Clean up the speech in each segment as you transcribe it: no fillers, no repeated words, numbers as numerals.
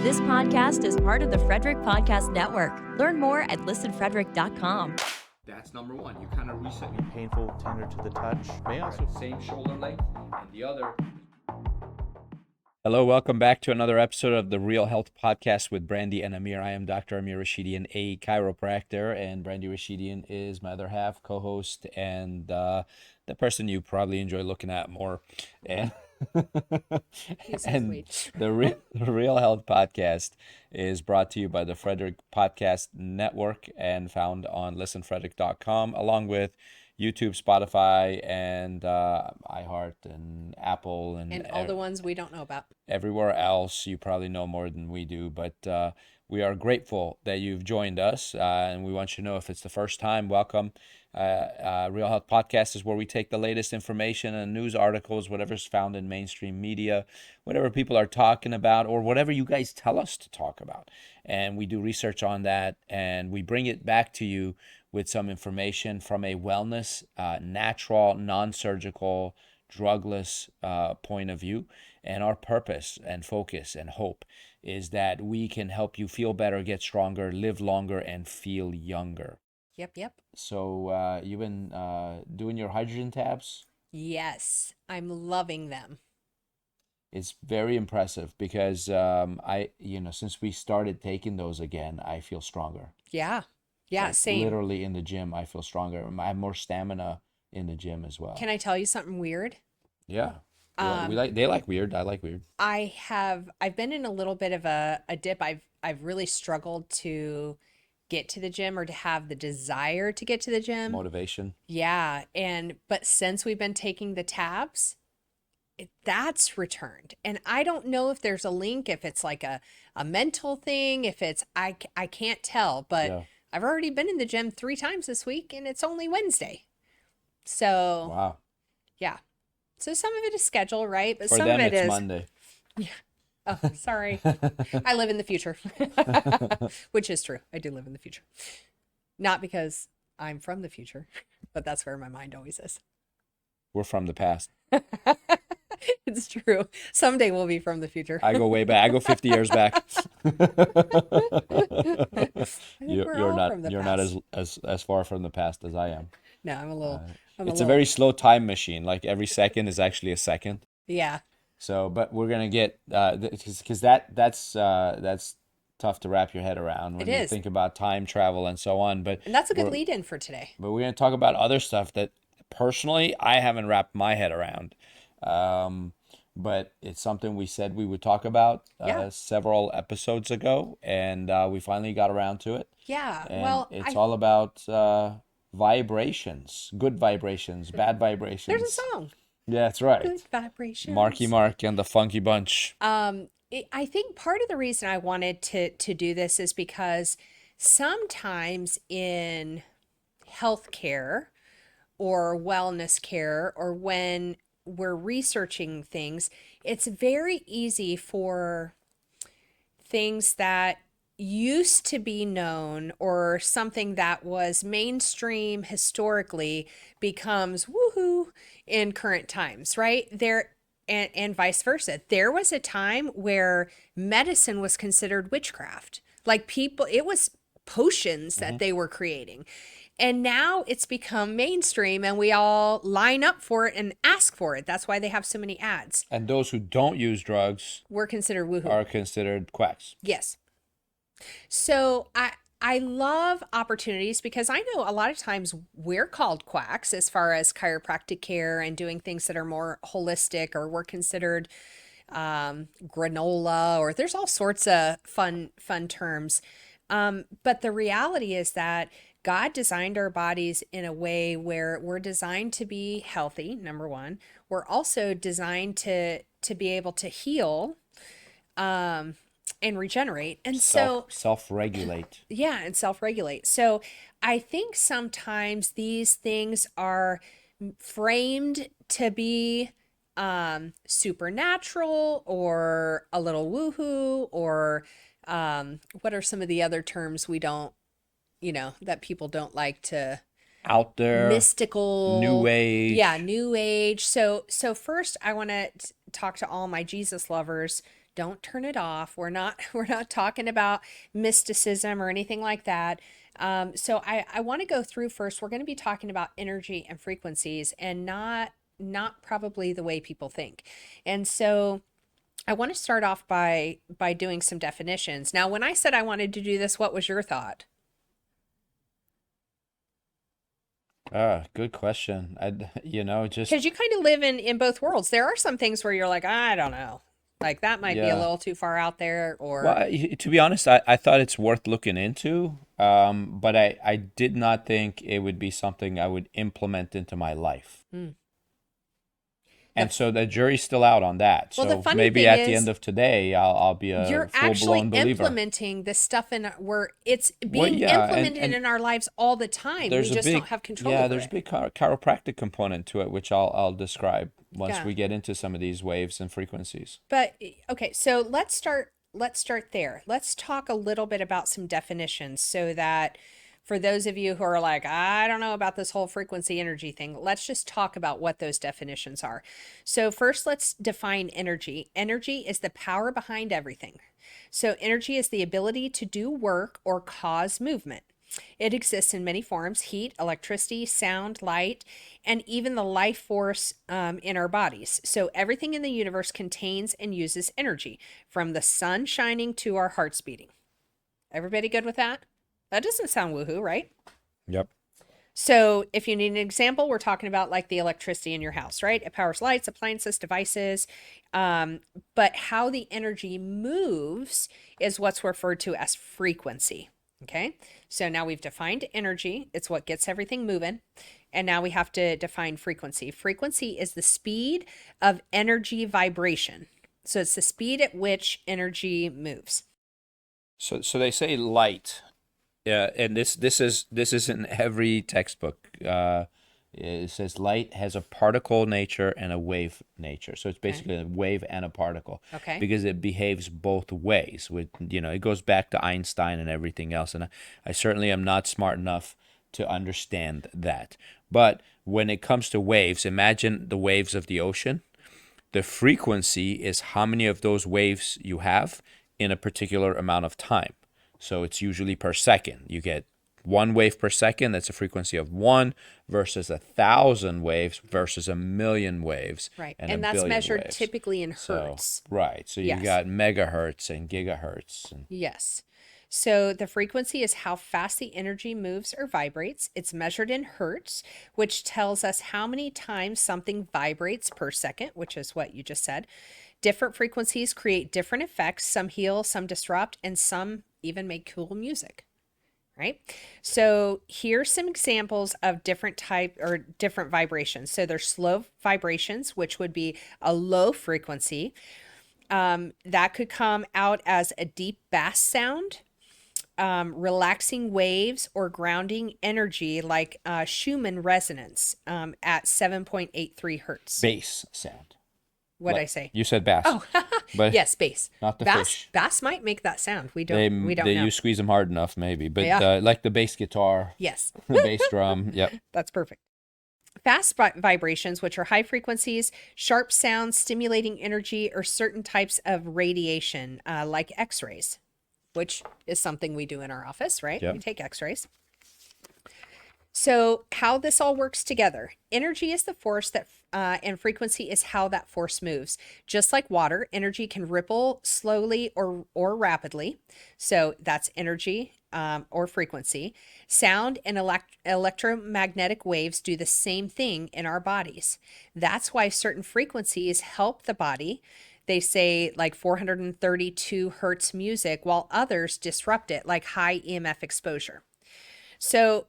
This podcast is part of the Frederick Podcast Network. Learn more at listenfrederick.com. That's number one. You kind of reset your Painful, tender to the touch. May also same shoulder length, and the other. Hello, welcome back to another episode of the Real Health Podcast with Brandy and Amir. I am Dr. Amir Rashidian, a chiropractor, and Brandy Rashidian is my other half, co-host, and the person you probably enjoy looking at more. And, and the Real Health Podcast is brought to you by the Frederick Podcast Network and found on listenfrederick.com, along with YouTube, Spotify, and iHeart, and Apple, and all the ones we don't know about. Everywhere else, you probably know more than we do, but we are grateful that you've joined us, and we want you to know if it's the first time, welcome. Real Health Podcast is where we take the latest information and news articles, whatever's found in mainstream media, whatever people are talking about, or whatever you guys tell us to talk about, and we do research on that, and we bring it back to you with some information from a wellness, natural, non-surgical, drugless point of view. And our purpose and focus and hope is that we can help you feel better, get stronger, live longer, and feel younger. Yep. So you've been doing your hydrogen tabs? Yes, I'm loving them. It's very impressive because since we started taking those again, I feel stronger. Yeah, Like, same. Literally in the gym, I feel stronger. I have more stamina in the gym as well. Can I tell you something weird? Yeah. They like weird. I like weird. I've been in a little bit of a dip. I've really struggled to get to the gym or to have the desire to get to the gym. Motivation. Yeah, but since we've been taking the tabs, that's returned. And I don't know if there's a link, if it's like a mental thing, if it's I can't tell, but Yeah. I've already been in the gym 3 times this week and it's only Wednesday. So Wow. yeah. So some of it is schedule, right? But For some them, of it it's is Monday. Oh, sorry. I live in the future. Which is true. I do live in the future. Not because I'm from the future, but that's where my mind always is. We're from the past. It's true. Someday we'll be from the future. I go way back. I go 50 years back. We're all from the You're not past. as far from the past as I am. No, I'm a little. It's a very slow time machine. Like every second is actually a second. Yeah. So, but we're gonna get because that's tough to wrap your head around when It you is. think about time travel and so on. But And that's a good lead in for today. But we're gonna talk about other stuff that personally I haven't wrapped my head around. But it's something we said we would talk about several episodes ago, and we finally got around to it. Yeah. And Well, it's all about vibrations, good vibrations, bad vibrations. there's a song. Yeah, that's right. Good vibrations. Marky Mark and the Funky Bunch. I think part of the reason I wanted to do this is because sometimes in healthcare or wellness care, or when we're researching things, it's very easy for things that used to be known or something that was mainstream historically becomes woohoo in current times, right? And vice versa. There was a time where medicine was considered witchcraft. Like people, it was potions that they were creating. And now it's become mainstream and we all line up for it and ask for it. That's why they have so many ads. And those who don't use drugs We're considered woohoo. are considered quacks. Yes. So I love opportunities because I know a lot of times we're called quacks as far as chiropractic care and doing things that are more holistic, or we're considered granola, or there's all sorts of fun terms. But the reality is that God designed our bodies in a way where we're designed to be healthy, number one. We're also designed to be able to heal and regenerate. And so self-regulate. yeah, and self-regulate. So I think sometimes these things are framed to be supernatural or a little woohoo, or what are some of the other terms we don't, that people don't like to? Out there. Mystical. New age. Yeah, new age. So first I want to talk to all my Jesus lovers Don't turn it off. We're not talking about mysticism or anything like that. So I want to go through first. We're going to be talking about energy and frequencies, and not probably the way people think. And so I want to start off by doing some definitions. Now, when I said I wanted to do this, what was your thought? Good question. Just Because you kind of live in both worlds. There are some things where you're like, I don't know, like that might be a yeah. little too far out there, Well, or to be honest, I thought it's worth looking into, but I did not think it would be something I would implement into my life. Mm. And so the jury's still out on that. Well, the So funny maybe thing at the is, end of today, I'll be a you're actually full-blown believer. implementing this stuff where it's Well, being yeah, implemented in our lives all the time. We there's a just big don't have control yeah, over there's a it. big chiropractic component to it, which I'll describe once Yeah. we get into some of these waves and frequencies. But okay, so let's start there. Let's talk a little bit about some definitions so that for those of you who are like, I don't know about this whole frequency energy thing, let's just talk about what those definitions are. So first, let's define energy. Energy is the power behind everything. So energy is the ability to do work or cause movement. It exists in many forms: heat, electricity, sound, light, and even the life force in our bodies. So everything in the universe contains and uses energy, from the sun shining to our hearts beating. Everybody good with that? That doesn't sound woohoo, right? Yep. So if you need an example, we're talking about like the electricity in your house, right? It powers lights, appliances, devices. But how the energy moves is what's referred to as frequency. Okay. So now we've defined energy. It's what gets everything moving. And now we have to define frequency. Frequency is the speed of energy vibration. So it's the speed at which energy moves. So they say light. Yeah, and this is in every textbook. It says light has a particle nature and a wave nature. So it's basically a wave and a particle. Okay. Because it behaves both ways. It goes back to Einstein and everything else. And I certainly am not smart enough to understand that. But when it comes to waves, imagine the waves of the ocean. The frequency is how many of those waves you have in a particular amount of time. So it's usually per second. You get 1 wave per second. That's a frequency of 1 versus 1,000 waves versus 1,000,000 waves. Right. And And a that's billion measured waves. typically in So, hertz. right. So you Yes. got megahertz and gigahertz. And Yes. So the frequency is how fast the energy moves or vibrates. It's measured in hertz, which tells us how many times something vibrates per second, which is what you just said. Different frequencies create different effects. Some heal, some disrupt, and some even make cool music. Right? So here's some examples of different type or different vibrations. So there's slow vibrations, which would be a low frequency. That could come out as a deep bass sound, relaxing waves, or grounding energy like Schumann resonance at 7.83 hertz. bass sound. What'd I Like- say? You said bass. Oh, but yes, bass. not the Bass, fish. bass might make that sound. We They don't they know. you squeeze them hard enough maybe, but Yeah. like the bass guitar, Yes. the bass drum. Yep. That's perfect. Fast vibrations, which are high frequencies, sharp sounds, stimulating energy, or certain types of radiation, like X-rays, which is something we do in our office, right? Yep. We take X-rays. So how this all works together. Energy is the force that, and frequency is how that force moves. Just like water, energy can ripple slowly or rapidly. So that's energy or frequency. Sound and electromagnetic waves do the same thing in our bodies. That's why certain frequencies help the body. They say like 432 hertz music, while others disrupt it, like high EMF exposure. So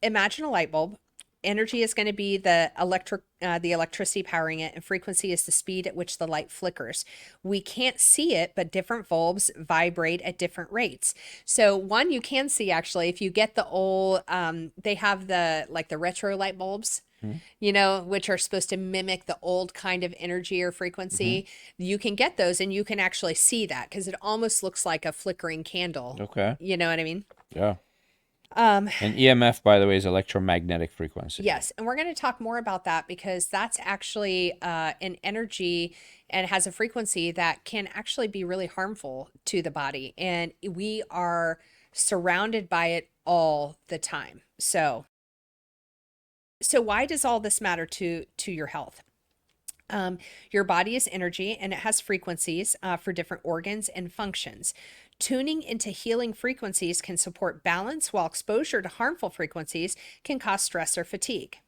imagine a light bulb. Energy is going to be the electricity powering it, and frequency is the speed at which the light flickers. We can't see it, but different bulbs vibrate at different rates. So one you can see actually, if you get the old, they have the retro light bulbs, which are supposed to mimic the old kind of energy or frequency. You can get those and you can actually see that because it almost looks like a flickering candle. Okay. You know what I mean? Yeah. Um, And EMF, by the way, is electromagnetic frequency. yes, and we're going to talk more about that because that's actually an energy and has a frequency that can actually be really harmful to the body, and we are surrounded by it all the time. So why does all this matter to your health? Your body is energy and it has frequencies for different organs and functions. Tuning into healing frequencies can support balance, while exposure to harmful frequencies can cause stress or fatigue.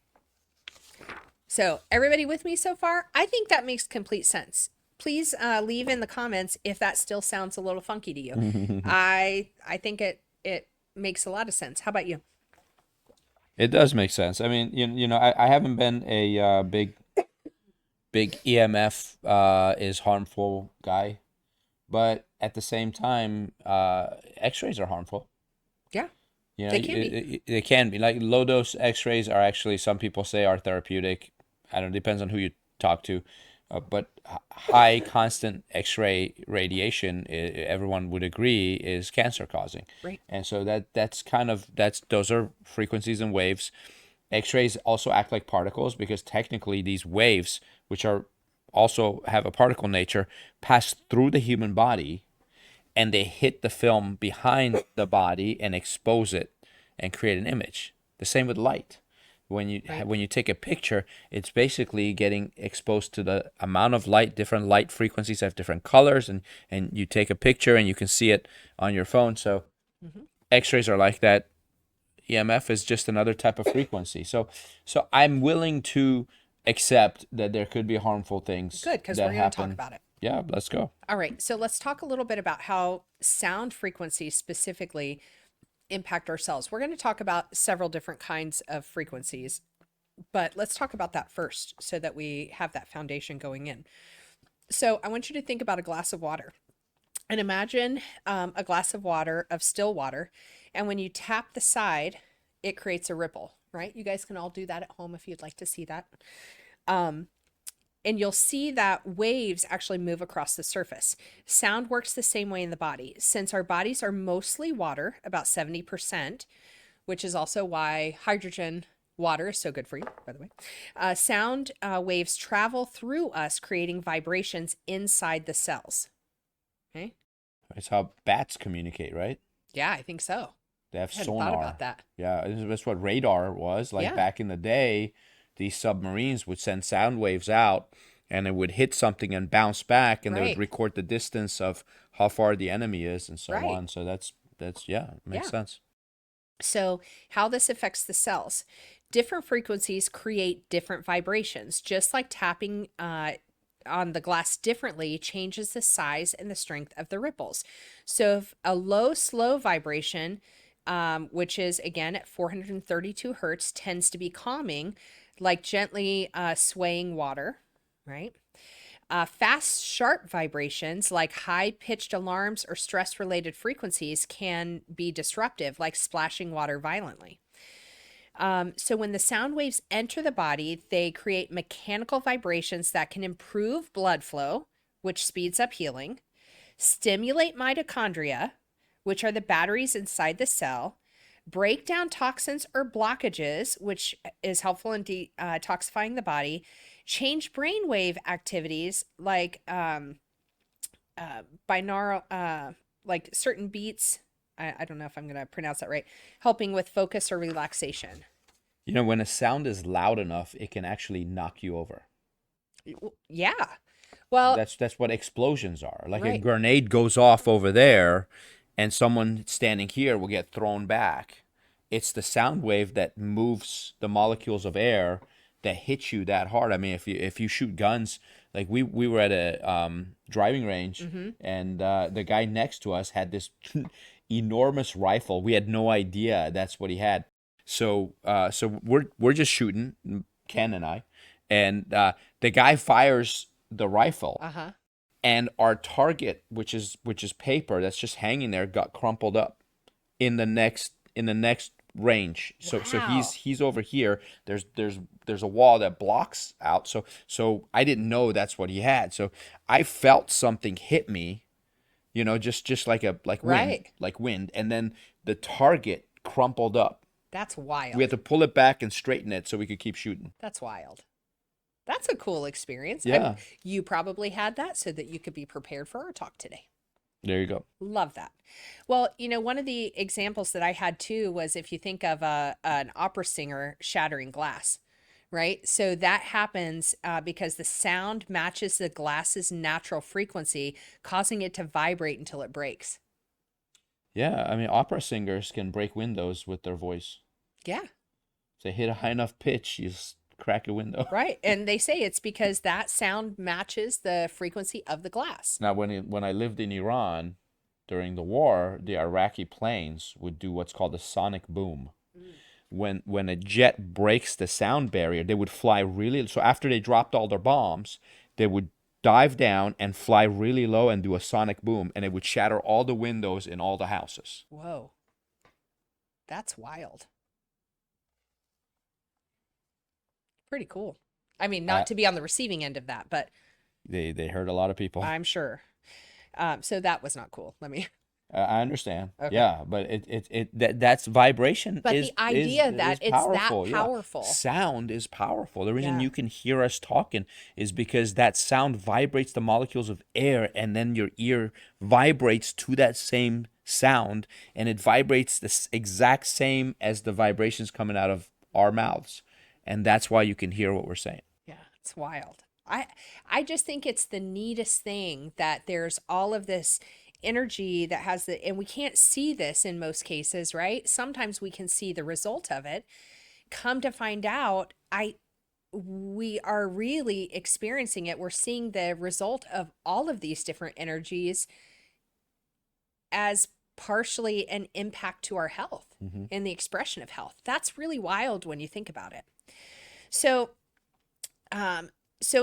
So, everybody with me so far? I think that makes complete sense. Please leave in the comments if that still sounds a little funky to you. I think it makes a lot of sense. How about you? It does make sense. I mean, I haven't been a big EMF is harmful guy, but at the same time, X-rays are harmful. Yeah, You know, they can be. they can be. Like low dose X-rays are actually, some people say, are therapeutic. I don't know, depends on who you talk to. But high constant X-ray radiation, everyone would agree, is cancer causing. Right. And so those are frequencies and waves. X-rays also act like particles because technically these waves, which are also have a particle nature, pass through the human body and they hit the film behind the body and expose it and create an image. The same with light. When you take a picture, it's basically getting exposed to the amount of light. Different light frequencies have different colors, and you take a picture and you can see it on your phone. So X-rays are like that. EMF is just another type of frequency. So I'm willing to accept that there could be harmful things Good, because that we're going to talk happen. about it. Yeah, let's go. All right, so let's talk a little bit about how sound frequencies specifically impact our cells. We're going to talk about several different kinds of frequencies, but let's talk about that first so that we have that foundation going in. So I want you to think about a glass of water and imagine a glass of water, of still water, and when you tap the side, it creates a ripple, right? You guys can all do that at home if you'd like to see that. And you'll see that waves actually move across the surface. Sound works the same way in the body. Since our bodies are mostly water, about 70%, which is also why hydrogen water is so good for you, by the way. Sound waves travel through us, creating vibrations inside the cells. Okay? It's how bats communicate, right? Yeah, I think so. They have I hadn't sonar. thought about that. Yeah, that's what radar was. Like Yeah. back in the day, these submarines would send sound waves out and it would hit something and bounce back, and they Right. would record the distance of how far the enemy is and so Right. on. So that's yeah, it makes Yeah. sense. So, how this affects the cells. Different frequencies create different vibrations, just like tapping on the glass differently changes the size and the strength of the ripples. So, if a low, slow vibration, which is again at 432 hertz, tends to be calming, like gently swaying water, right? Fast, sharp vibrations like high pitched alarms or stress related frequencies can be disruptive, like splashing water violently. So, when the sound waves enter the body, they create mechanical vibrations that can improve blood flow, which speeds up healing, stimulate mitochondria, which are the batteries inside the cell, break down toxins or blockages, which is helpful in detoxifying the body, change brainwave activities like binaural, like certain beats. I don't know if I'm going to pronounce that right, helping with focus or relaxation. You know, when a sound is loud enough, it can actually knock you over. Yeah. Well, That's what explosions are. Like a right. grenade goes off over there, and someone standing here will get thrown back. It's the sound wave that moves the molecules of air that hits you that hard. I mean, if you shoot guns, like we were at a driving range, and the guy next to us had this enormous rifle. We had no idea that's what he had. So we're just shooting, Ken and I, and the guy fires the rifle, Uh-huh. and our target, which is paper that's just hanging there, got crumpled up in the next range. So Wow. he's over here. There's a wall that blocks out. So I didn't know that's what he had. So I felt something hit me, just like wind, Right. like wind, and then the target crumpled up. That's wild. We had to pull it back and straighten it so we could keep shooting. That's wild. That's a cool experience. Yeah. You probably had that so that you could be prepared for our talk today. There you go. Love that. Well, one of the examples that I had too was if you think of an opera singer shattering glass, right? So that happens because the sound matches the glass's natural frequency, causing it to vibrate until it breaks. Yeah, I mean, opera singers can break windows with their voice. Yeah. If they hit a high enough pitch, you crack a window. Right. And they say it's because that sound matches the frequency of the glass. Now, when I lived in Iran during the war, the Iraqi planes would do what's called a sonic boom. When a jet breaks the sound barrier, they would fly really. So after they dropped all their bombs, they would dive down and fly really low and do a sonic boom, and it would shatter all the windows in all the houses. Whoa. That's wild. Pretty cool. I mean, not to be on the receiving end of that, but they hurt a lot of people. I'm sure. So that was not cool. I understand. Okay. Yeah, but that's vibration. But is, the idea that it's powerful. that powerful. Yeah. Sound is powerful. The reason Yeah. you can hear us talking is because that sound vibrates the molecules of air, and then your ear vibrates to that same sound, and it vibrates the exact same as the vibrations coming out of our mouths, and that's why you can hear what we're saying. Yeah, it's wild. I just think it's the neatest thing that there's all of this energy that has and we can't see this in most cases, right? Sometimes we can see the result of it. Come to find out, we are really experiencing it. We're seeing the result of all of these different energies as partially an impact to our health and the expression of health. That's really wild when you think about it. So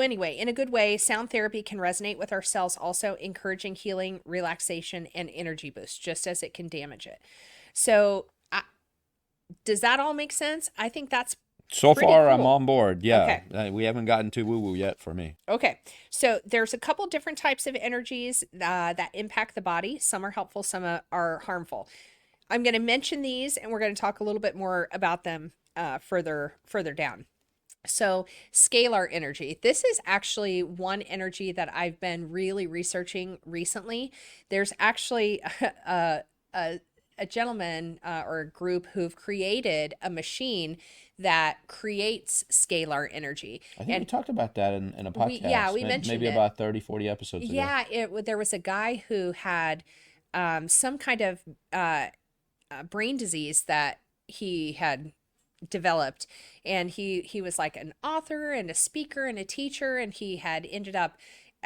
anyway, in a good way, sound therapy can resonate with our cells, also encouraging healing, relaxation, and energy boost, just as it can damage it. So does that all make sense? I think that's so far cool. I'm on board. Yeah. Okay. We haven't gotten too woo-woo yet for me. Okay. So there's a couple different types of energies that impact the body. Some are helpful, some are harmful. I'm going to mention these, and we're going to talk a little bit more about them further down. So scalar energy. This is actually one energy that I've been really researching recently. There's actually a gentleman or a group who've created a machine that creates scalar energy. I think we talked about that in a podcast. We mentioned maybe it. about 30, 40 episodes ago. Yeah, there was a guy who had some kind of brain disease that he had developed, and he was like an author and a speaker and a teacher, and he had ended up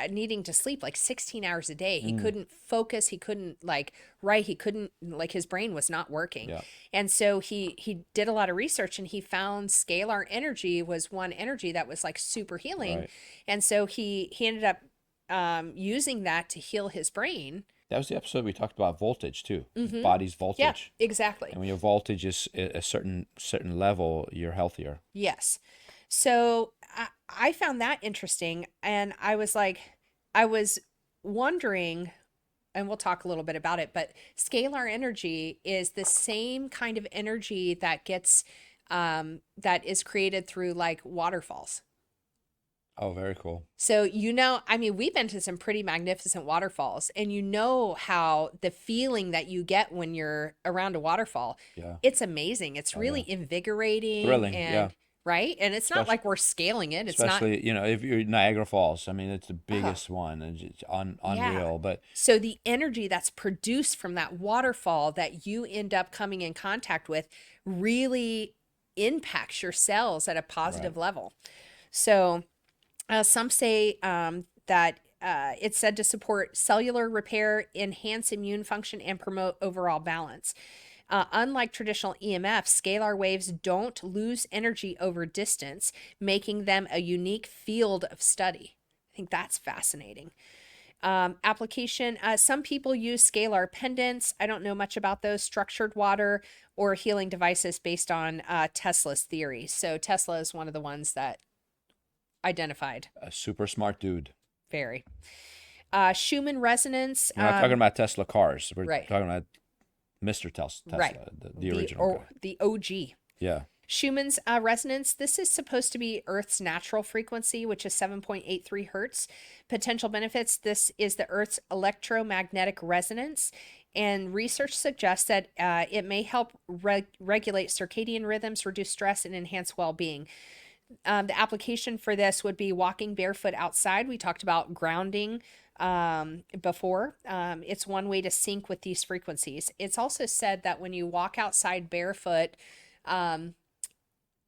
needing to sleep like 16 hours a day. He couldn't focus, he couldn't write, he couldn't, his brain was not working. Yeah. And so he did a lot of research, and he found scalar energy was one energy that was like super healing. Right. And so he ended up using that to heal his brain. That was the episode we talked about voltage too. Body's voltage. Yeah, exactly. And when your voltage is a certain level, you're healthier. Yes. So I found that interesting, and I was wondering, and we'll talk a little bit about it, but scalar energy is the same kind of energy that gets that is created through like waterfalls. Oh, very cool. So, I mean, we've been to some pretty magnificent waterfalls, and how the feeling that you get when you're around a waterfall, it's amazing. It's really invigorating. Thrilling, and, right? And it's not like we're scaling it. It's especially, if you're Niagara Falls, I mean, it's the biggest one, and it's unreal. But so the energy that's produced from that waterfall that you end up coming in contact with really impacts your cells at a positive level. So some say that it's said to support cellular repair, enhance immune function, and promote overall balance. Unlike traditional EMF, scalar waves don't lose energy over distance, making them a unique field of study. I think that's fascinating. Application, some people use scalar pendants. I don't know much about those. Structured water or healing devices based on Tesla's theory. So Tesla is one of the ones that identified. a super smart dude. Very. Schumann resonance. We're not talking about Tesla cars. We're Right. talking about Mr. Tesla, Right. the original guy. The OG. Yeah. Schumann's resonance, this is supposed to be Earth's natural frequency, which is 7.83 hertz. Potential benefits, this is the Earth's electromagnetic resonance. And research suggests that it may help regulate circadian rhythms, reduce stress, and enhance well-being. The application for this would be walking barefoot outside. We talked about grounding before. It's one way to sync with these frequencies. It's also said that when you walk outside barefoot,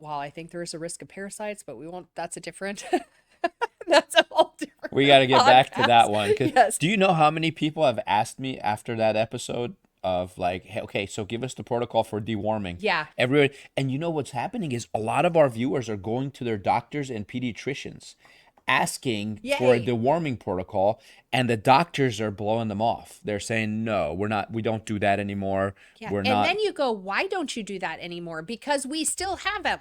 well, I think there is a risk of parasites, but we won't, that's a different, that's a whole different We got to get back to that one. Yes. Do you know how many people have asked me after that episode of like, hey, okay, so give us the protocol for deworming? Yeah. Everyone, and you know what's happening is a lot of our viewers are going to their doctors and pediatricians asking for a Yay. deworming protocol, and the doctors are blowing them off. They're saying, no, we don't do that anymore. Yeah. We're And not. then you go, why don't you do that anymore? Because we still have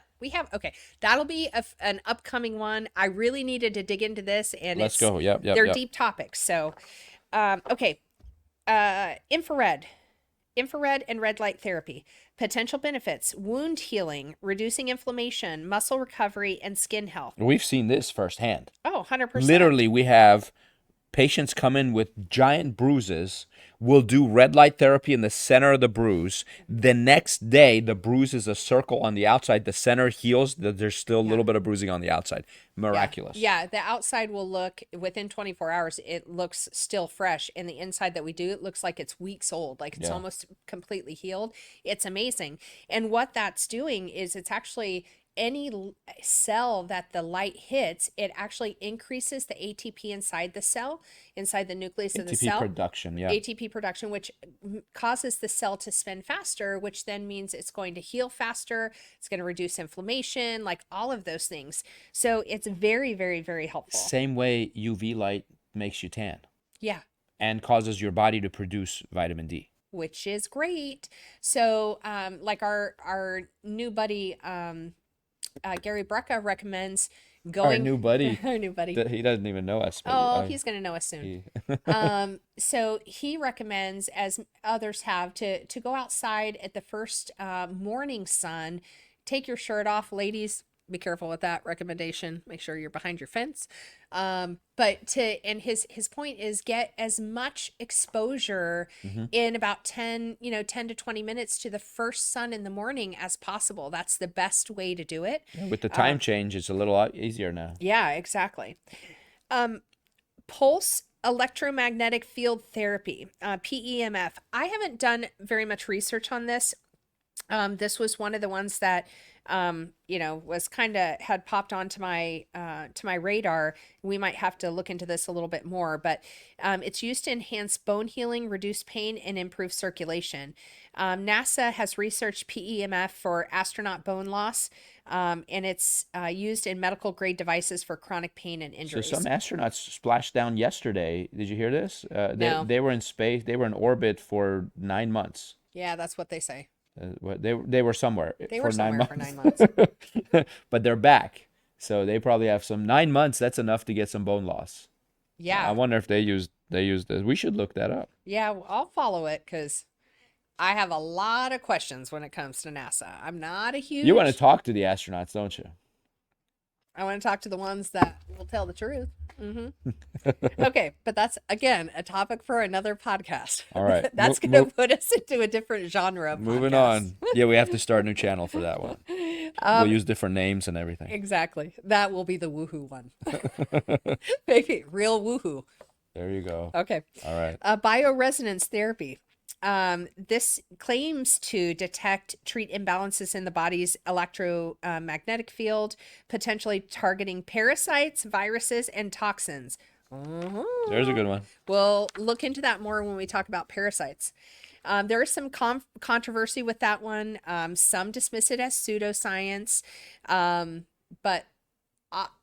okay, that'll be an upcoming one. I really needed to dig into this, and Let's go. Yep. they're Yep. deep topics. So, okay, infrared and red light therapy. Potential benefits: wound healing, reducing inflammation, muscle recovery, and skin health. We've seen this firsthand. Oh, 100%. Literally, we have patients come in with giant bruises. We'll do red light therapy in the center of the bruise. The next day, the bruise is a circle on the outside. The center heals. There's still a little bit of bruising on the outside. Miraculous. Yeah, the outside will look, within 24 hours, it looks still fresh. And the inside that we do, it looks like it's weeks old, like it's almost completely healed. It's amazing. And what that's doing is it's actually any cell that the light hits, it actually increases the ATP inside the cell, inside the nucleus of the ATP cell. production, yeah. ATP production, which causes the cell to spin faster, which then means it's going to heal faster. It's going to reduce inflammation, like all of those things. So it's very, very, very helpful. Same way UV light makes you tan Yeah. and causes your body to produce vitamin D. Which is great. So, like our new buddy, Gary Brecka recommends going. Our new buddy. Our new buddy. He doesn't even know us. He's going to know us soon. He, So he recommends, as others have, to go outside at the first morning sun. Take your shirt off, ladies. Be careful with that recommendation. Make sure you're behind your fence. And his point is get as much exposure in about 10 to 20 minutes to the first sun in the morning as possible. That's the best way to do it. with the time change, it's a little easier now. Yeah, exactly. Pulse electromagnetic field therapy, PEMF. I haven't done very much research on this. This was one of the ones that was kind of had popped onto my radar. We might have to look into this a little bit more, but it's used to enhance bone healing, reduce pain, and improve circulation. NASA has researched PEMF for astronaut bone loss, and it's used in medical grade devices for chronic pain and injuries. So some astronauts splashed down yesterday. Did you hear this? No. They were in space. They were in orbit for 9 months. Yeah, that's what they say. They were somewhere They for were 9 somewhere months. for 9 months. But they're back. So they probably have some 9 months. That's enough to get some bone loss. Yeah. I wonder if they used this. We should look that up. Yeah, well, I'll follow it because I have a lot of questions when it comes to NASA. I'm not a huge. You want to talk to the astronauts, don't you? I want to talk to the ones that will tell the truth. Okay, but that's again a topic for another podcast. All right. That's going to put us into a different genre of Moving podcasts. on. Yeah, we have to start a new channel for that one. We'll use different names and everything. Exactly. That will be the woohoo one. Maybe real woohoo. There you go. Okay. All right. Bioresonance therapy. This claims to treat imbalances in the body's electromagnetic field, potentially targeting parasites, viruses, and toxins. There's a good one. We'll look into that more when we talk about parasites. There is some controversy with that one. Some dismiss it as pseudoscience, but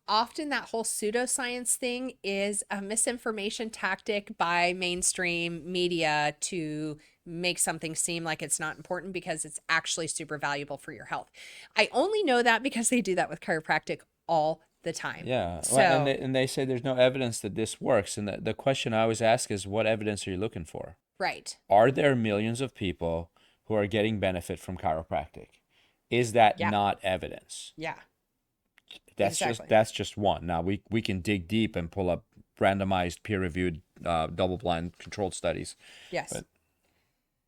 often that whole pseudoscience thing is a misinformation tactic by mainstream media to make something seem like it's not important because it's actually super valuable for your health. I only know that because they do that with chiropractic all the time. Yeah. So, Well, and they say there's no evidence that this works. And the question I always ask is, what evidence are you looking for? right. Are there millions of people who are getting benefit from chiropractic. Is that Yeah. not evidence? Yeah. That's Exactly. just one. Now we can dig deep and pull up randomized, peer-reviewed, double-blind controlled studies. Yes. But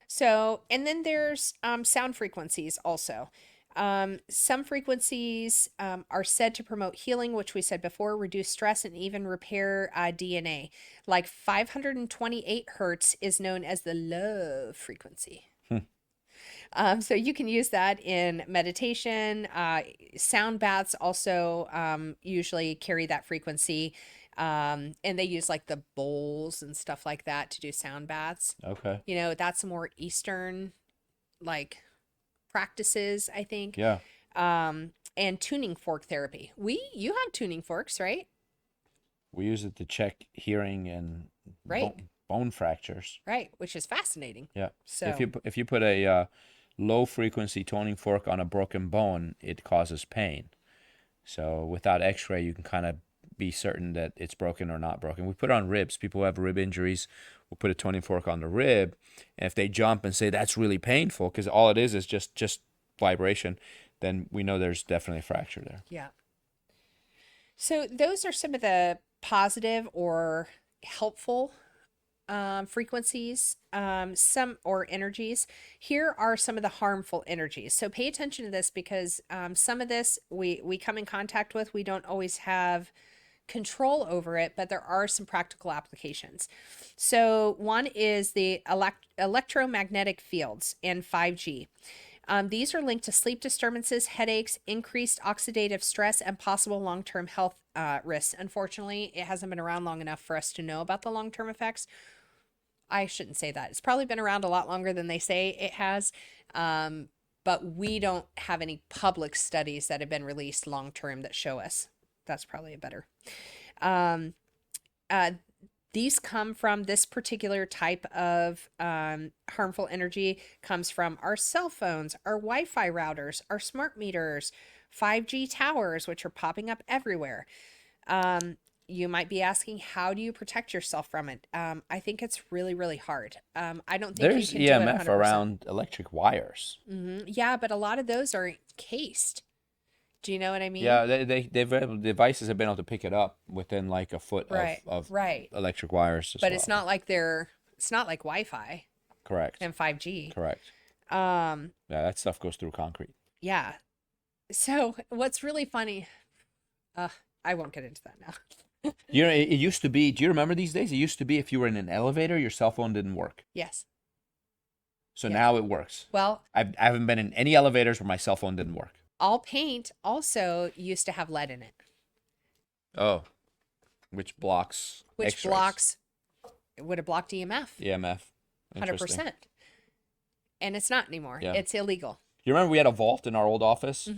So, and then there's sound frequencies also. Some frequencies are said to promote healing, which we said before, reduce stress, and even repair DNA. Like 528 hertz is known as the low frequency. So you can use that in meditation. Sound baths also usually carry that frequency. And they use like the bowls and stuff like that to do sound baths. okay, You know, that's more Eastern like practices, I think. yeah, And tuning fork therapy. You have tuning forks, right? we use it to check hearing and Right. bone fractures. Right, which is fascinating. Yeah. So If you put a low frequency toning fork on a broken bone, it causes pain. So without X-ray, you can kind of be certain that it's broken or not broken. We put it on ribs. People who have rib injuries will put a toning fork on the rib, and if they jump and say that's really painful because all it is just vibration, then we know there's definitely a fracture there. yeah. So those are some of the positive or helpful frequencies, some or energies. Here are some of the harmful energies. So pay attention to this because some of this we come in contact with. We don't always have control over it, but there are some practical applications. So one is the electromagnetic fields and 5G. These are linked to sleep disturbances, headaches, increased oxidative stress, and possible long-term health risks. Unfortunately, it hasn't been around long enough for us to know about the long-term effects. I shouldn't say that. It's probably been around a lot longer than they say it has. But we don't have any public studies that have been released long-term that show us. That's probably a better. These come from this particular type of harmful energy comes from our cell phones, our Wi-Fi routers, our smart meters, 5G towers, which are popping up everywhere. You might be asking, how do you protect yourself from it? I think it's really, really hard. I don't think There's you can do it EMF 100%. around electric wires. Yeah, but a lot of those are cased. Do you know what I mean? Yeah, devices have been able to pick it up within like a foot Right, of right. electric wires as But well. it's not like Wi-Fi Correct. and 5G. Correct. Yeah, that stuff goes through concrete. Yeah. So what's really funny, I won't get into that now. You know, it used to be, do you remember these days? It used to be if you were in an elevator, your cell phone didn't work. Yes. So Yes. now it works. Well, I haven't been in any elevators where my cell phone didn't work. all paint also used to have lead in it, Oh, which blocks which X-rays. blocks, it would have blocked EMF, EMF. Interesting. 100%. And it's not anymore. Yeah. It's illegal. You remember we had a vault in our old office?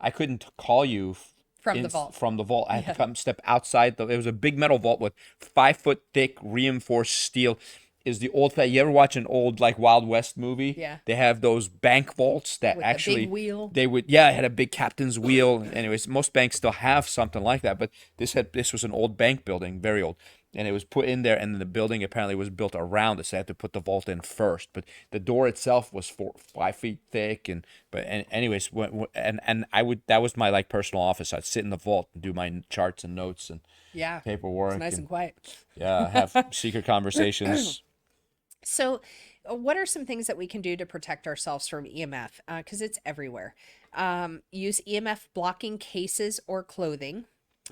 I couldn't call you From the vault. From the vault. I had to come step outside. It was a big metal vault with 5-foot thick reinforced steel. Is the old you ever watch an old like Wild West movie? Yeah. They have those bank vaults that With the actually big wheel. They would it had a big captain's wheel. Anyways, most banks still have something like that, but this was an old bank building, very old. And it was put in there, and then the building apparently was built around it, so they had to put the vault in first. But the door itself was 5 feet thick, anyways, that was my like personal office. I'd sit in the vault and do my charts and notes and Yeah. paperwork. It's nice and quiet. Yeah, have secret conversations. So, what are some things that we can do to protect ourselves from EMF? Because it's everywhere. Use EMF blocking cases or clothing.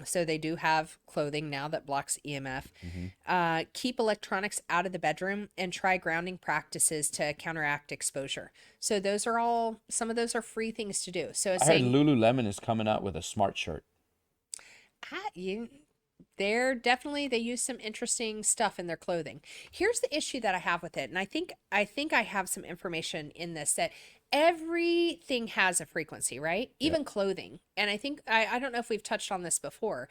So they do have clothing now that blocks EMF. Keep electronics out of the bedroom and try grounding practices to counteract exposure. So those are some of those are free things to do. So I heard Lululemon is coming out with a smart shirt. They use some interesting stuff in their clothing. Here's the issue that I have with it, and I think I have some information in this that everything has a frequency, right? Even clothing. And I think I don't know if we've touched on this before,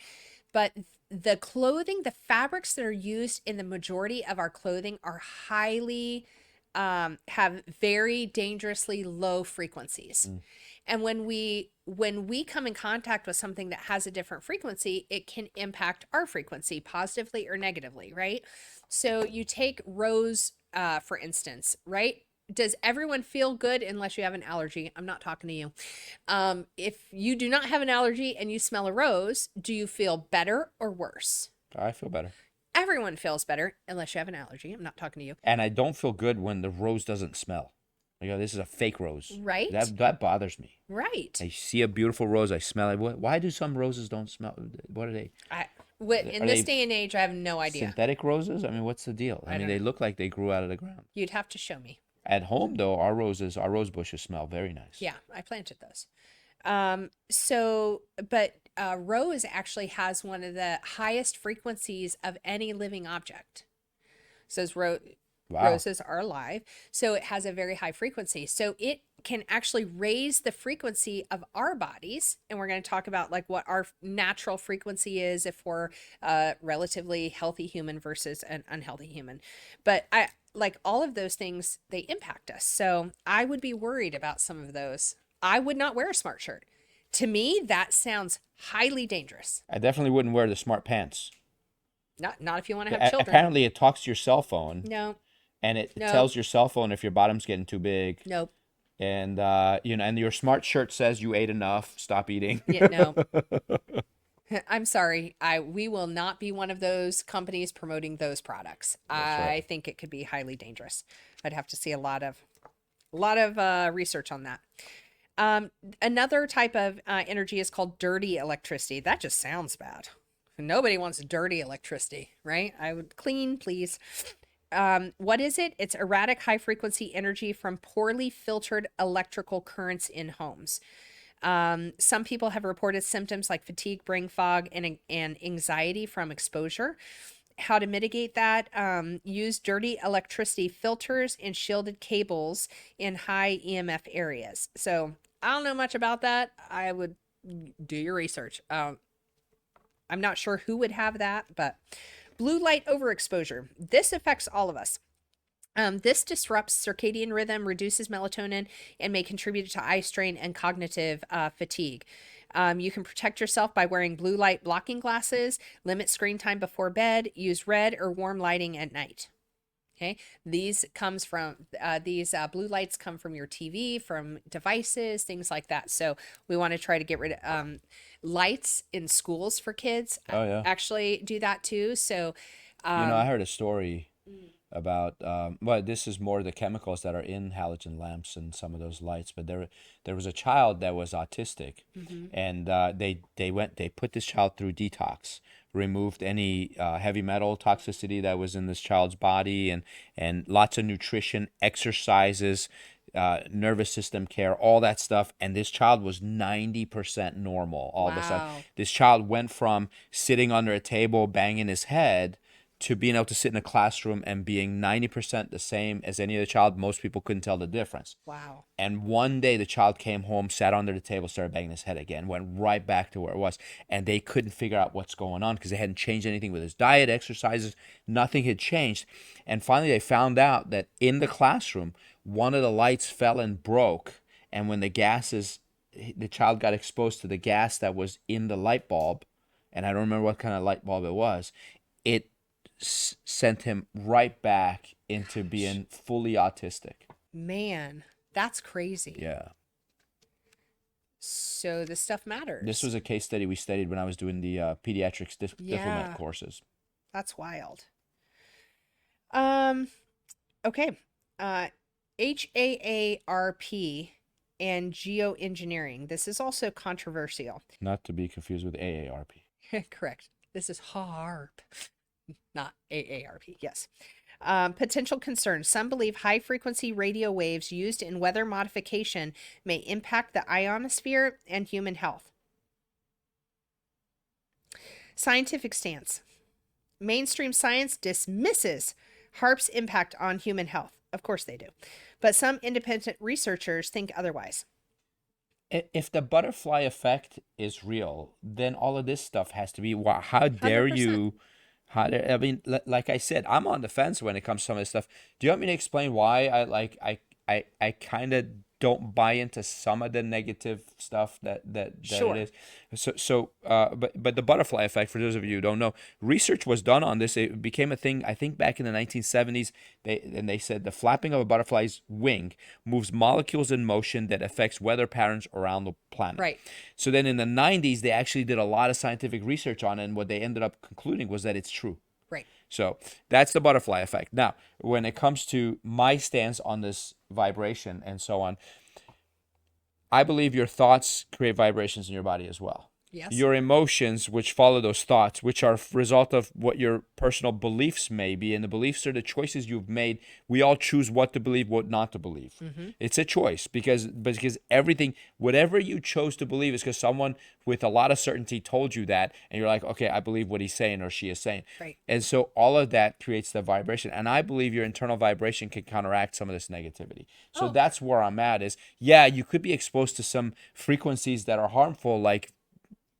but the clothing, the fabrics that are used in the majority of our clothing are highly have very dangerously low frequencies. And when we come in contact with something that has a different frequency, it can impact our frequency positively or negatively, right? So you take rose, for instance, right? does everyone feel good unless you have an allergy? I'm not talking to you. If you do not have an allergy and you smell a rose, do you feel better or worse? I feel better. Everyone feels better unless you have an allergy. I'm not talking to you. And I don't feel good when the rose doesn't smell. This is a fake rose. Right? That bothers me. Right. I see a beautiful rose, I smell it. Why do some roses don't smell? What are they? In Are this they day and age, I have no idea. Synthetic roses? I mean, what's the deal? I mean, don't they know. look like they grew out of the ground. You'd have to show me. At home, though, our rose bushes smell very nice. Yeah, I planted those. Rose actually has one of the highest frequencies of any living object. Says Wow. roses are alive, so it has a very high frequency. So it can actually raise the frequency of our bodies, and we're going to talk about like what our natural frequency is if we're a relatively healthy human versus an unhealthy human. But I like all of those things, they impact us. So I would be worried about some of those. I would not wear a smart shirt. To me, that sounds highly dangerous. I definitely wouldn't wear the smart pants. Not if you want to have children. Apparently, it talks to your cell phone. No. And it No. tells your cell phone if your bottom's getting too big. Nope. And and your smart shirt says you ate enough. Stop eating. Yeah, no. I'm sorry. We will not be one of those companies promoting those products. I think it could be highly dangerous. I'd have to see a lot of research on that. Another type of energy is called dirty electricity. That just sounds bad. Nobody wants dirty electricity, right? I would clean, please. What is it? It's erratic high frequency energy from poorly filtered electrical currents in homes. Some people have reported symptoms like fatigue, brain fog, and anxiety from exposure. How to mitigate that? Use dirty electricity filters and shielded cables in high EMF areas. So I don't know much about that. I would do your research. I'm not sure who would have that, but blue light overexposure. This affects all of us. This disrupts circadian rhythm, reduces melatonin, and may contribute to eye strain and cognitive fatigue. You can protect yourself by wearing blue light blocking glasses, limit screen time before bed, use red or warm lighting at night. Okay, these blue lights come from your TV, from devices, things like that. So we want to try to get rid of lights in schools for kids. Oh, yeah. Actually do that too. So I heard a story about this is more the chemicals that are in halogen lamps and some of those lights. But there was a child that was autistic, and they put this child through detox, removed any heavy metal toxicity that was in this child's body, and lots of nutrition, exercises, nervous system care, all that stuff. And this child was 90% normal all of a sudden. Wow. This child went from sitting under a table banging his head to being able to sit in a classroom and being 90% the same as any other child. Most people couldn't tell the difference. Wow. And one day the child came home, sat under the table, started banging his head again, went right back to where it was. And they couldn't figure out what's going on because they hadn't changed anything with his diet, exercises, nothing had changed. And finally they found out that in the classroom, one of the lights fell and broke. And when the child got exposed to the gas that was in the light bulb, and I don't remember what kind of light bulb it was, it sent him right back into being fully autistic. Man, that's crazy. Yeah. So this stuff matters. This was a case study we studied when I was doing the pediatrics diplomat courses. That's wild. Okay. HAARP and geoengineering. This is also controversial. Not to be confused with AARP. Correct. This is HAARP, not AARP. Yes. Potential concerns. Some believe high-frequency radio waves used in weather modification may impact the ionosphere and human health. Scientific stance. Mainstream science dismisses HAARP's impact on human health. Of course they do. But some independent researchers think otherwise. If the butterfly effect is real, then all of this stuff has to be. How dare 100%. you? I mean, like I said, I'm on the fence when it comes to some of this stuff. Do you want me to explain why I kind of don't buy into some of the negative stuff that Sure. it is. But the butterfly effect, for those of you who don't know, research was done on this. It became a thing, I think, back in the 1970s. They said the flapping of a butterfly's wing moves molecules in motion that affects weather patterns around the planet. Right. So then in the 90s, they actually did a lot of scientific research on it, and what they ended up concluding was that it's true. Right. So that's the butterfly effect. Now, when it comes to my stance on this vibration and so on, I believe your thoughts create vibrations in your body as well. Yes. Your emotions, which follow those thoughts, which are a result of what your personal beliefs may be, and the beliefs are the choices you've made. We all choose what to believe, what not to believe. It's a choice because everything, whatever you chose to believe, is because someone with a lot of certainty told you that, and you're like, okay, I believe what he's saying or she is saying. Right. And so all of that creates the vibration, and I believe your internal vibration can counteract some of this negativity. So that's where I'm at. Is you could be exposed to some frequencies that are harmful, like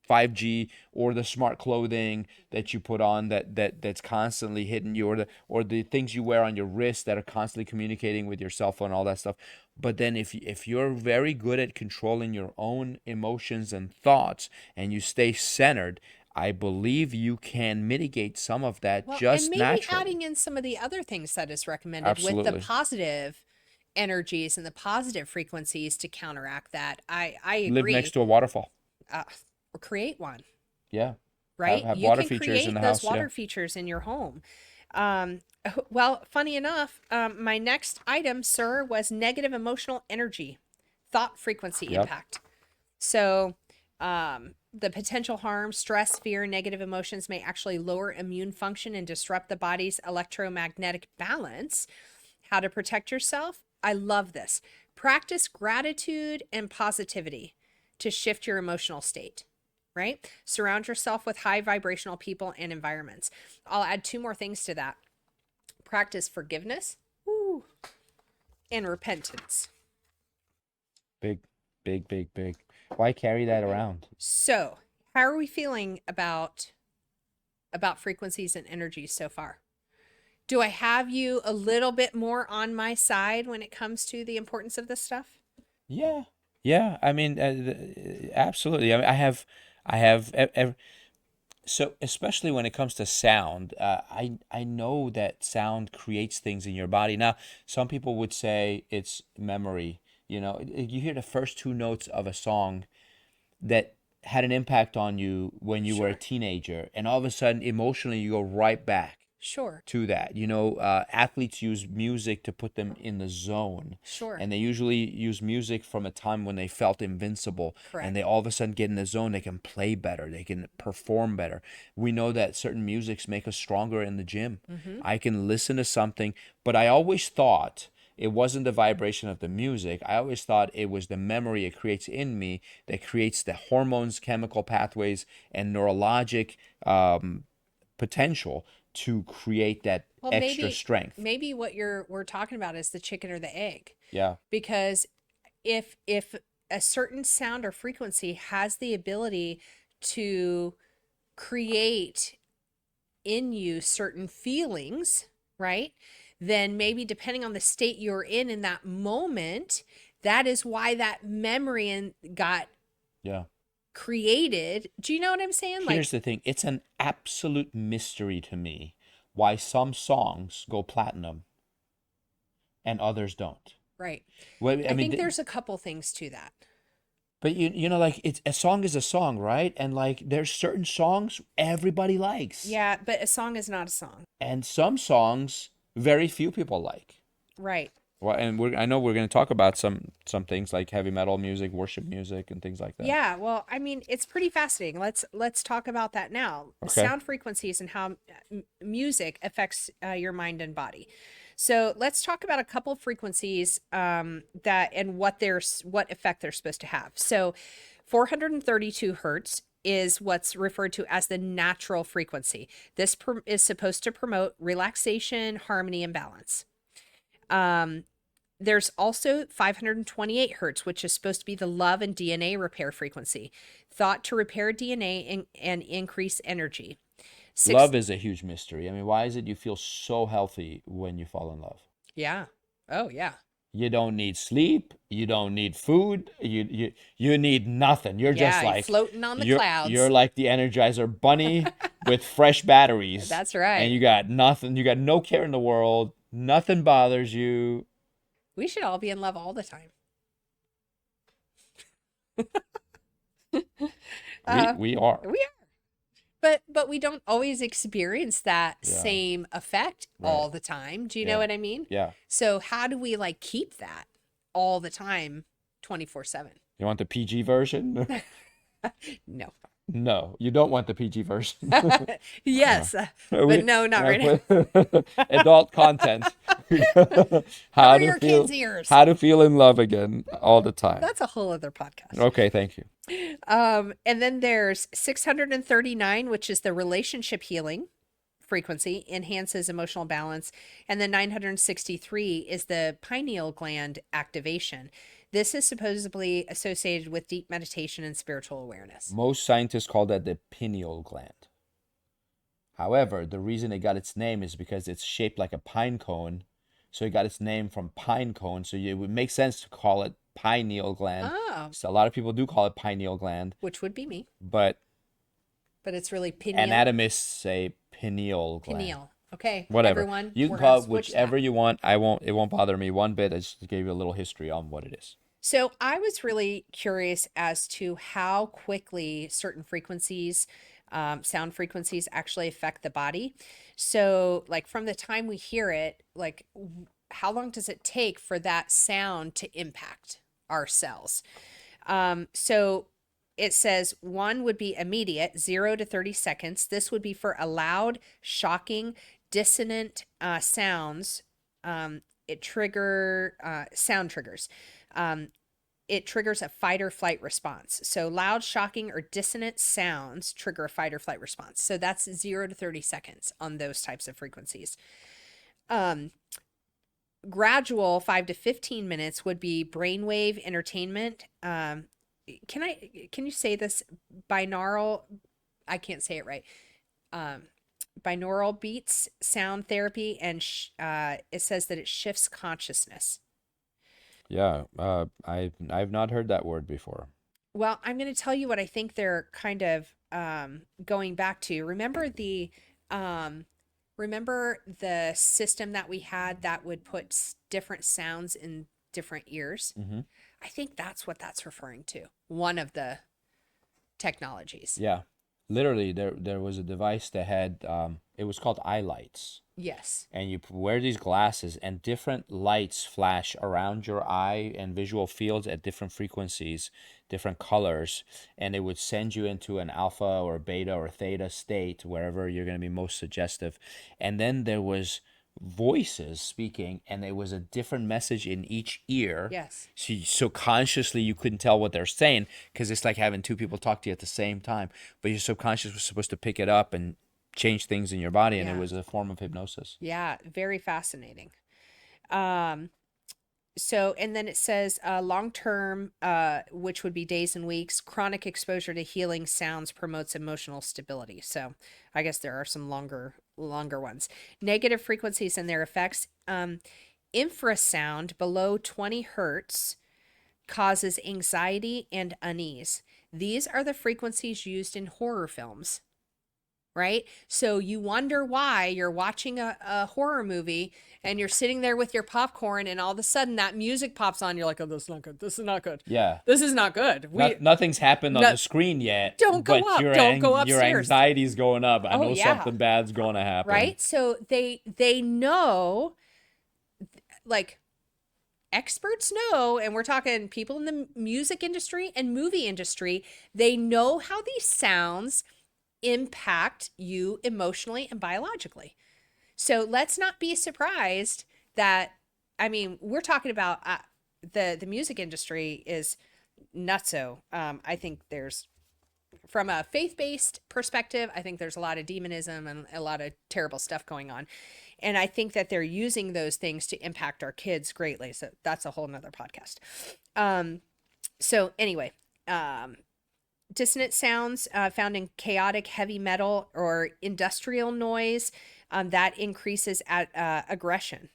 5G or the smart clothing that you put on that's constantly hitting you, or the things you wear on your wrist that are constantly communicating with your cell phone, all that stuff. But then if you're very good at controlling your own emotions and thoughts, and you stay centered, I believe you can mitigate some of that Well, just and maybe naturally. adding in some of the other things that is recommended with Absolutely. the positive energies and the positive frequencies to counteract that. I Live agree. next to a waterfall. Or create one, Yeah. right? Have You water can features create in the those house. water Yeah. features in your home. Well, funny enough, my next item, sir, was negative emotional energy, thought frequency Yep. impact. So, the potential harm, stress, fear, negative emotions may actually lower immune function and disrupt the body's electromagnetic balance. How to protect yourself? I love this. Practice gratitude and positivity to shift your emotional state, right? Surround yourself with high vibrational people and environments. I'll add two more things to that. Practice forgiveness, and repentance. Big, big, big, big. Why carry that around? So, how are we feeling about frequencies and energies so far? Do I have you a little bit more on my side when it comes to the importance of this stuff? Yeah, yeah. I mean, absolutely. I mean, I have. So especially when it comes to sound, I know that sound creates things in your body. Now, some people would say it's memory. You hear the first two notes of a song that had an impact on you when you were a Sure. teenager, and all of a sudden, emotionally, you go right back Sure. to that. Athletes use music to put them in the zone. Sure. And they usually use music from a time when they felt invincible. Correct. And they all of a sudden get in the zone. They can play better. They can perform better. We know that certain musics make us stronger in the gym. I can listen to something, but I always thought it wasn't the vibration of the music. I always thought it was the memory it creates in me that creates the hormones, chemical pathways, and neurologic potential to create that Well, extra strength. maybe what we're talking about is the chicken or the egg. Yeah. Because if a certain sound or frequency has the ability to create in you certain feelings, right? Then maybe depending on the state you're in that moment, that is why that memory got Yeah. created. Do you know what I'm saying? Here's the thing. It's an absolute mystery to me why some songs go platinum and others don't. Right. Well, I think there's a couple things to that. But like it's a song is a song, right? And like there's certain songs everybody likes. Yeah, but a song is not a song. And some songs very few people like. Right. Well, and I know we're going to talk about some things like heavy metal music, worship music, and things like that. Yeah, well, I mean, it's pretty fascinating. Let's talk about that now. Okay. Sound frequencies and how music affects your mind and body. So let's talk about a couple frequencies that and what effect they're supposed to have. So 432 hertz is what's referred to as the natural frequency. This is supposed to promote relaxation, harmony, and balance. There's also 528 hertz, which is supposed to be the love and DNA repair frequency, thought to repair DNA and increase energy. Love is a huge mystery. I mean, why is it you feel so healthy when you fall in love? Yeah. Oh, yeah. You don't need sleep. You don't need food. You need nothing. You're just Yeah, like floating on the you're clouds. like the Energizer Bunny with fresh batteries. That's And right. you got nothing. You got no care in the world. Nothing bothers you. We should all be in love all the time. We are. We are. But we don't always experience that Yeah. same effect Right. all the time. Do you Yeah. know what I mean? Yeah. So how do we like keep that all the time 24/7? You want the PG version? No. No, you don't want the PG version. Yes, We- but no, not right now. Adult content. Cover your kids' ears. How to feel in love again all the time. That's a whole other podcast. Okay, thank you. And then there's 639, which is the relationship healing frequency, enhances emotional balance. And then 963 is the pineal gland activation. This is supposedly associated with deep meditation and spiritual awareness. Most scientists call that the pineal gland. However, the reason it got its name is because it's shaped like a pine cone. So it got its name from pine cone. So it would make sense to call it pineal gland. Oh, So a lot of people do call it pineal gland, which would be me, but but it's really pineal. anatomists say pineal gland. Pineal. Okay, Whatever. everyone, You we're can call gonna it switch whichever that. you want. It won't bother me one bit. I just gave you a little history on what it is. So I was really curious as to how quickly certain frequencies, sound frequencies, actually affect the body. So, like from the time we hear it, like how long does it take for that sound to impact our cells? So it says one would be immediate, 0 to 30 seconds. This would be for a loud, shocking, dissonant sounds. It sound triggers. It triggers a fight or flight response. So loud, shocking, or dissonant sounds trigger a fight or flight response. So that's 0 to 30 seconds on those types of frequencies. Gradual 5 to 15 minutes would be brainwave entertainment. Can you say this? Binaural, I can't say it right. Binaural beats, sound therapy, and it says that it shifts consciousness. Yeah, I've not heard that word before. Well, I'm going to tell you what I think they're kind of going back to. Remember the system that we had that would put different sounds in different ears? Mm-hmm. I think that's what that's referring to. One of the technologies. Yeah, literally, there was a device that had it was called eye lights. Yes. And you wear these glasses and different lights flash around your eye and visual fields at different frequencies, different colors, and it would send you into an alpha or beta or theta state, wherever you're going to be most suggestive. And then there was voices speaking, and there was a different message in each ear. Yes. So consciously you couldn't tell what they're saying, because it's like having two people talk to you at the same time, but your subconscious was supposed to pick it up and change things in your body, and Yeah. it was a form of hypnosis. Yeah, very fascinating. So, and then it says long-term, which would be days and weeks, chronic exposure to healing sounds promotes emotional stability. So I guess there are some longer ones. Negative frequencies and their effects. Infrasound below 20 hertz causes anxiety and unease. These are the frequencies used in horror films. Right? So you wonder why you're watching a horror movie and you're sitting there with your popcorn, and all of a sudden that music pops on. You're like, oh, this is not good. This is not good. Yeah. This is not good. Nothing's happened on the screen yet. Don't go but up. Your Don't go Your upstairs. anxiety's going up. I Oh, know yeah. something bad's going to happen. Right? So they know, like, experts know, and we're talking people in the music industry and movie industry, they know how these sounds impact you emotionally and biologically. So let's not be surprised that, I mean, we're talking about the music industry is nutso. I think there's, from a faith-based perspective, I think there's a lot of demonism and a lot of terrible stuff going on. And I think that they're using those things to impact our kids greatly. So that's a whole nother podcast. So anyway, dissonant sounds found in chaotic heavy metal or industrial noise that increases aggression.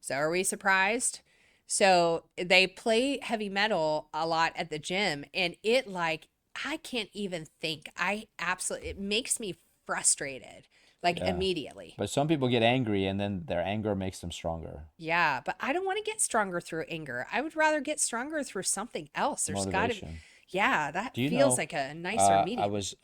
So are we surprised So they play heavy metal a lot at the gym, and it like I can't even think. I absolutely it makes me frustrated like Yeah. immediately. But some people get angry and then their anger makes them stronger. Yeah, but I don't want to get stronger through anger. I would rather get stronger through something else. There's got to Motivation. yeah, that Do you feels know? like a nicer I medium. was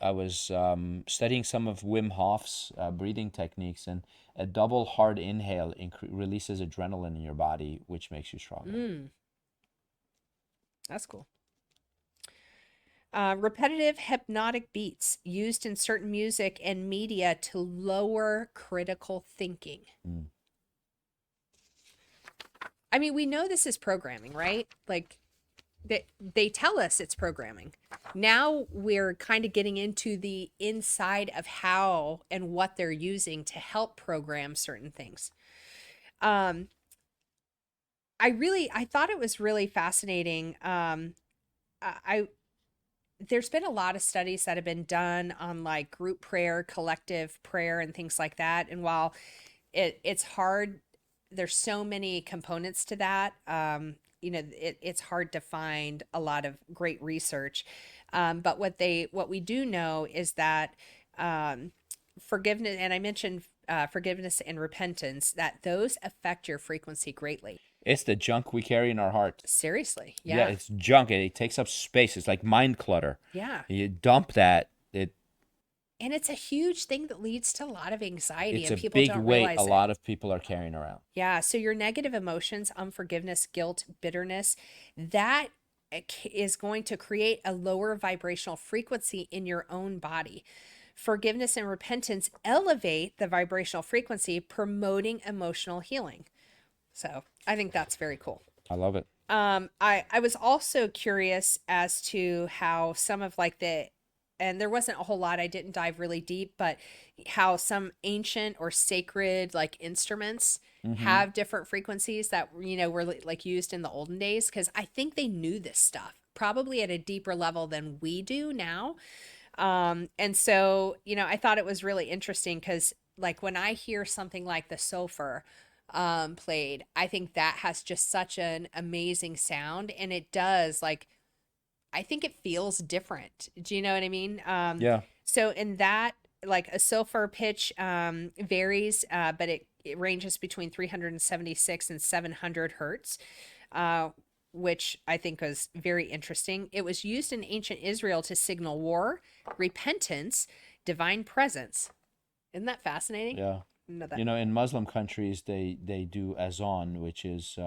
studying some of Wim Hof's breathing techniques, and a double hard inhale releases adrenaline in your body, which makes you stronger. Mm, that's cool. Repetitive hypnotic beats used in certain music and media to lower critical thinking. Mm. I mean, we know this is programming, right? Like they tell us it's programming. Now we're kind of getting into the inside of how and what they're using to help program certain things. Um, I thought it was really fascinating. I there's been a lot of studies that have been done on like group prayer, collective prayer, and things like that. And while it's hard, there's so many components to that. It's hard to find a lot of great research. But what we do know is that um, forgiveness, and I mentioned forgiveness and repentance, that those affect your frequency greatly. It's the junk we carry in our heart. Seriously, Yeah, yeah, it's junk. It takes up space. It's like mind clutter. yeah. You dump that, And it's a huge thing that leads to a lot of anxiety, it's and a people big don't weight a realize it. lot of people are carrying around. Yeah. So your negative emotions, unforgiveness, guilt, bitterness, that is going to create a lower vibrational frequency in your own body. Forgiveness and repentance elevate the vibrational frequency, promoting emotional healing. So I think that's very cool. I love it. I was also curious as to how some of like and there wasn't a whole lot, I didn't dive really deep, but how some ancient or sacred like instruments Mm-hmm. have different frequencies that, were like used in the olden days. Cause I think they knew this stuff probably at a deeper level than we do now. And so, I thought it was really interesting because, like, when I hear something like the sulfur played, I think that has just such an amazing sound. And it does, like, I think it feels different. Do you know what I mean? Yeah. So, in that, like, a sulfur pitch varies, but it ranges between 376 and 700 hertz. Uh, which I think was very interesting. It was used in ancient Israel to signal war, repentance, divine presence. Isn't that fascinating? Yeah. No, that. You know, in Muslim countries, they do azan, which is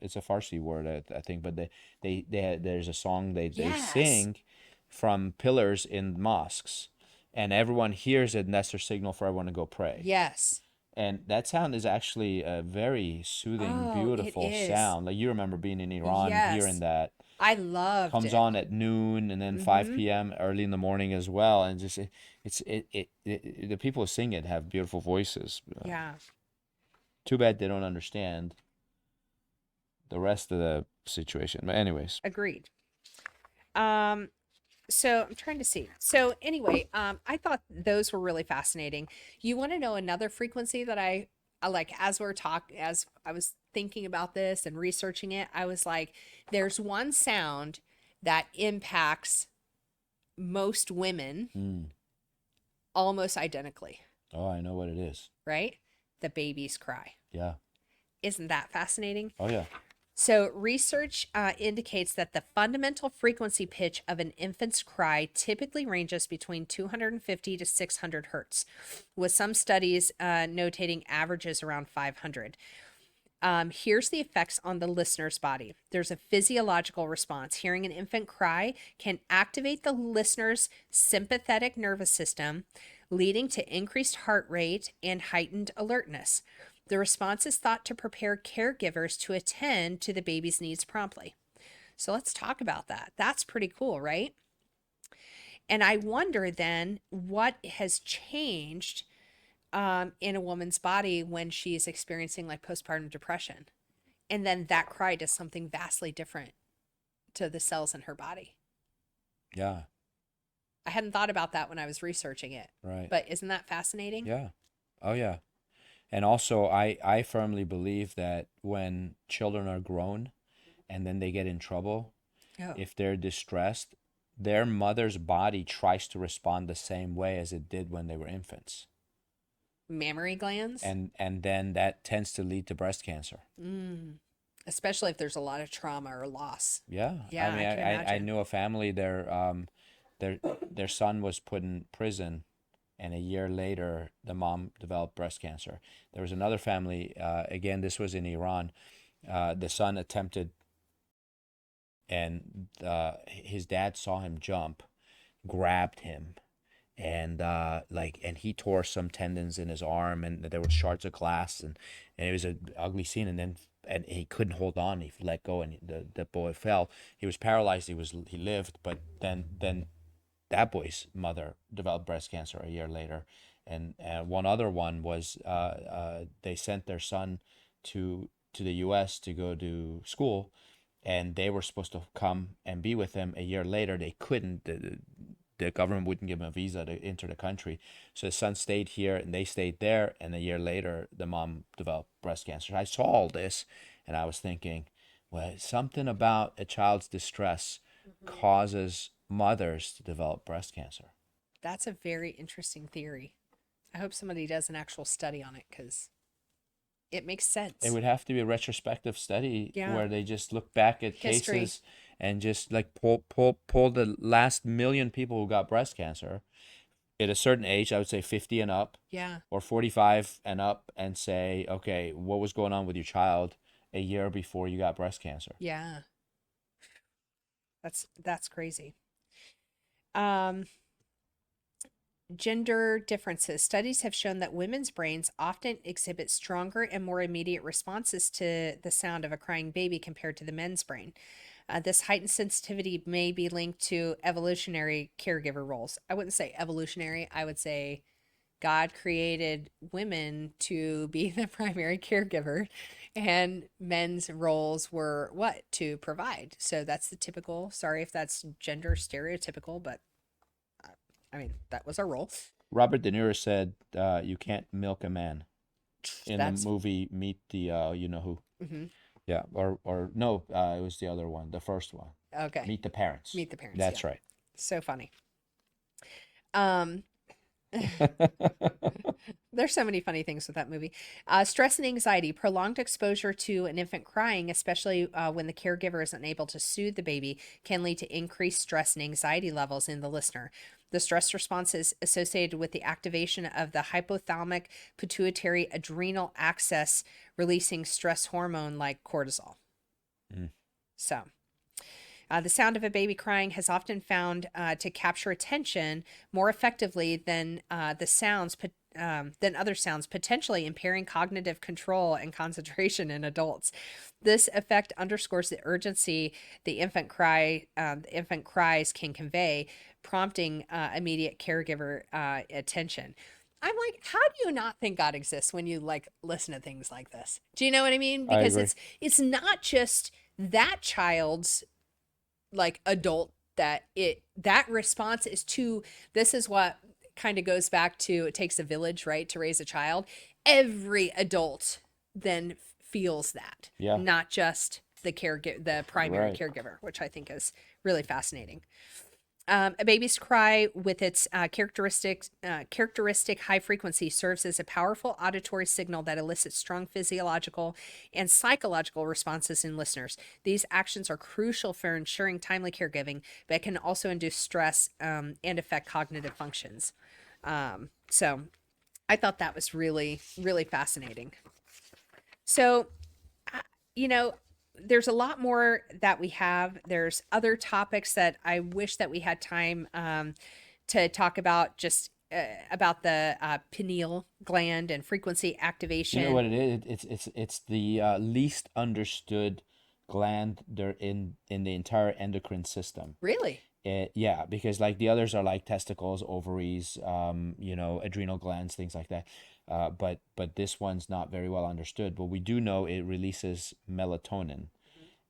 it's a Farsi word, I think, but there's a song they Yes. sing from pillars in mosques, and everyone hears it, and that's their signal for everyone to go pray. Yes. And that sound is actually a very soothing, Oh, it beautiful is. sound. Like you remember being in Iran and hearing Yes. that. I loved Comes it. on at noon and then Mm-hmm. 5 p.m. early in the morning as well, and just the people who sing it have beautiful voices. Yeah. Too bad they don't understand the rest of the situation. But anyways, Agreed. Um, so I'm trying to see. So anyway, I thought those were really fascinating. You want to know another frequency that I like as I was thinking about this and researching it, I was like, there's one sound that impacts most women mm. almost identically, Oh, I know what it is. right? The baby's cry. Yeah. Isn't that fascinating? Oh yeah. So, research indicates that the fundamental frequency pitch of an infant's cry typically ranges between 250 to 600 hertz, with some studies notating averages around 500. Here's the effects on the listener's body. There's a physiological response. Hearing an infant cry can activate the listener's sympathetic nervous system, leading to increased heart rate and heightened alertness. The response is thought to prepare caregivers to attend to the baby's needs promptly. So let's talk about that. That's pretty cool, right? And I wonder then what has changed in a woman's body when she's experiencing like postpartum depression. And then that cry does something vastly different to the cells in her body. Yeah. I hadn't thought about that when I was researching it, Right. but isn't that fascinating? Yeah. Oh yeah. And also, I firmly believe that when children are grown and then they get in trouble, Oh, if they're distressed, their mother's body tries to respond the same way as it did when they were infants. mammary glands. And then that tends to lead to breast cancer. Especially if there's a lot of trauma or loss. Yeah. Yeah, I mean, I can I imagine. knew a family, their son was put in prison, and a year later, the mom developed breast cancer. There was another family, again, this was in Iran. The son attempted, and his dad saw him jump, grabbed him, and and he tore some tendons in his arm, and there were shards of glass, and it was an ugly scene. And then he couldn't hold on. He let go, and the boy fell. He was paralyzed. He lived, but then that boy's mother developed breast cancer a year later. And one other one was they sent their son to the U.S. to go to school, and they were supposed to come and be with him. A year later, they couldn't. The government wouldn't give him a visa to enter the country. So the son stayed here and they stayed there. And a year later, the mom developed breast cancer. I saw all this and I was thinking, well, something about a child's distress causes mothers to develop breast cancer. That's a very interesting theory. I hope somebody does an actual study on it because it makes sense. It would have to be a retrospective study Yeah. where they just look back at History. cases and just like pull the last million people who got breast cancer at a certain age, I would say 50 and up, Yeah. or 45 and up, and say, okay, what was going on with your child a year before you got breast cancer? Yeah. That's crazy. Um, Gender differences. Studies have shown that women's brains often exhibit stronger and more immediate responses to the sound of a crying baby compared to the men's brain. This heightened sensitivity may be linked to evolutionary caregiver roles. I wouldn't say evolutionary, I would say God created women to be the primary caregiver, and men's roles were what? To provide. So that's the typical, sorry if that's gender stereotypical, but I mean, that was our role. Robert De Niro said, you can't milk a man in That's the movie Meet the you know who. mhm. Yeah, or no, it was the other one, the first one. Okay. Meet the Parents. Meet the Parents. That's Yeah. right. So funny. Um, There's so many funny things with that movie. Stress and anxiety, prolonged exposure to an infant crying, especially when the caregiver is unable to soothe the baby, can lead to increased stress and anxiety levels in the listener. The stress response is associated with the activation of the hypothalamic pituitary adrenal axis, releasing stress hormone like cortisol. Mm. So, the sound of a baby crying has often found to capture attention more effectively than than other sounds, potentially impairing cognitive control and concentration in adults. This effect underscores the urgency the infant cries can convey, prompting immediate caregiver attention. I'm like, how do you not think God exists when you like listen to things like this? Do you know what I mean? I Because agree. it's not just that child's like adult that response is to, this is what kind of goes back to, it takes a village, right, to raise a child. Every adult then feels that, Yeah. not just the primary Right. caregiver, which I think is really fascinating. A baby's cry, with its characteristic high frequency, serves as a powerful auditory signal that elicits strong physiological and psychological responses in listeners. These actions are crucial for ensuring timely caregiving, but can also induce stress and affect cognitive functions. So I thought that was really, really fascinating. So, you know, there's a lot more that we have. There's other topics that I wish that we had time to talk about, just about the pineal gland and frequency activation. You know what it is? It's the least understood gland there in the entire endocrine system. Really? Yeah, because like the others are like testicles, ovaries, adrenal glands, things like that. But this one's not very well understood. But we do know it releases melatonin,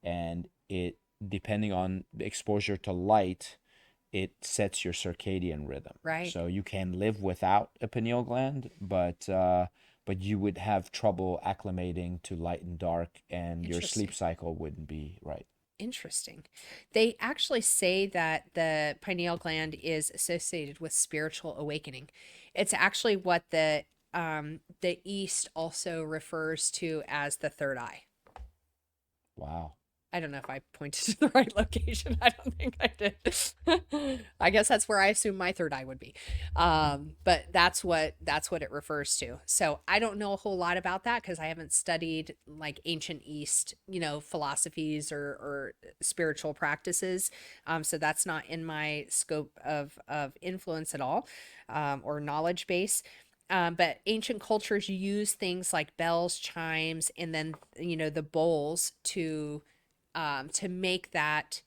and it, depending on exposure to light, it sets your circadian rhythm. Right. So you can live without a pineal gland, but but you would have trouble acclimating to light and dark, and your sleep Interesting. cycle wouldn't be right. Interesting. They actually say that the pineal gland is associated with spiritual awakening. It's actually what the East also refers to as the third eye. Wow. I don't know if I pointed to the right location. I don't think I did. I guess that's where I assume my third eye would be. But that's what it refers to. So I don't know a whole lot about that because I haven't studied like ancient East, philosophies or spiritual practices. So that's not in my scope of influence at all, or knowledge base. But ancient cultures use things like bells, chimes, and then the bowls to make that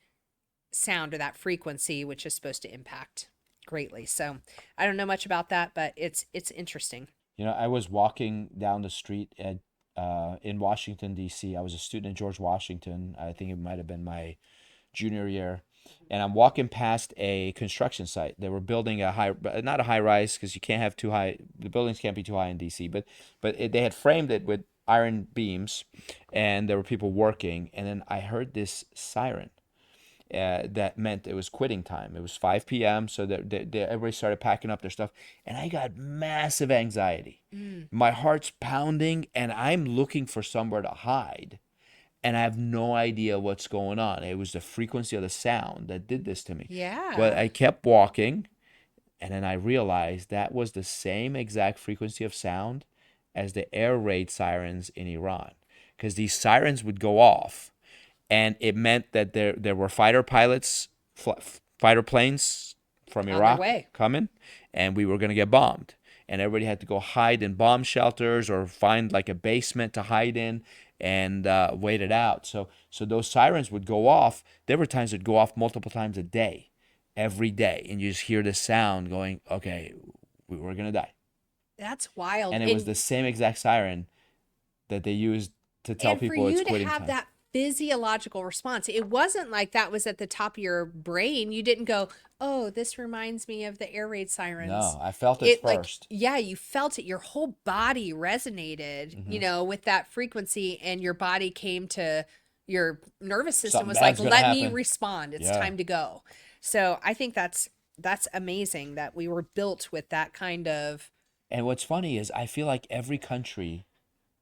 sound or that frequency, which is supposed to impact greatly. So I don't know much about that, but it's interesting. I was walking down the street in Washington, D.C. I was a student at George Washington. I think it might have been my junior year. And I'm walking past a construction site. They were building not a high rise because you can't have too high, the buildings can't be too high in DC, they had framed it with iron beams, and there were people working. And then I heard this siren. That meant it was quitting time. It was 5 p.m. So that everybody started packing up their stuff, and I got massive anxiety. My heart's pounding, and I'm looking for somewhere to hide, and I have no idea what's going on. It was the frequency of the sound that did this to me. But Yeah. I kept walking, and then I realized that was the same exact frequency of sound as the air raid sirens in Iran, because these sirens would go off, and it meant that there were fighter pilots, fighter planes from On their Iraq way. coming, and we were going to get bombed. And everybody had to go hide in bomb shelters or find like a basement to hide in and wait it out. So those sirens would go off. There were times it'd go off multiple times a day, every day, and you just hear the sound going, okay, we're going to die. That's wild. And it was the same exact siren that they used to tell And for people it's you to quitting have time. that physiological response, it wasn't like that was at the top of your brain. You didn't go, oh, this reminds me of the air raid sirens. No, I felt it first. Yeah, you felt it. Your whole body resonated, with that frequency, and your body came to your nervous system Something was like, bad's gonna let me happen. respond. It's Yeah. time to go. So I think that's amazing that we were built with that kind of. And what's funny is I feel like every country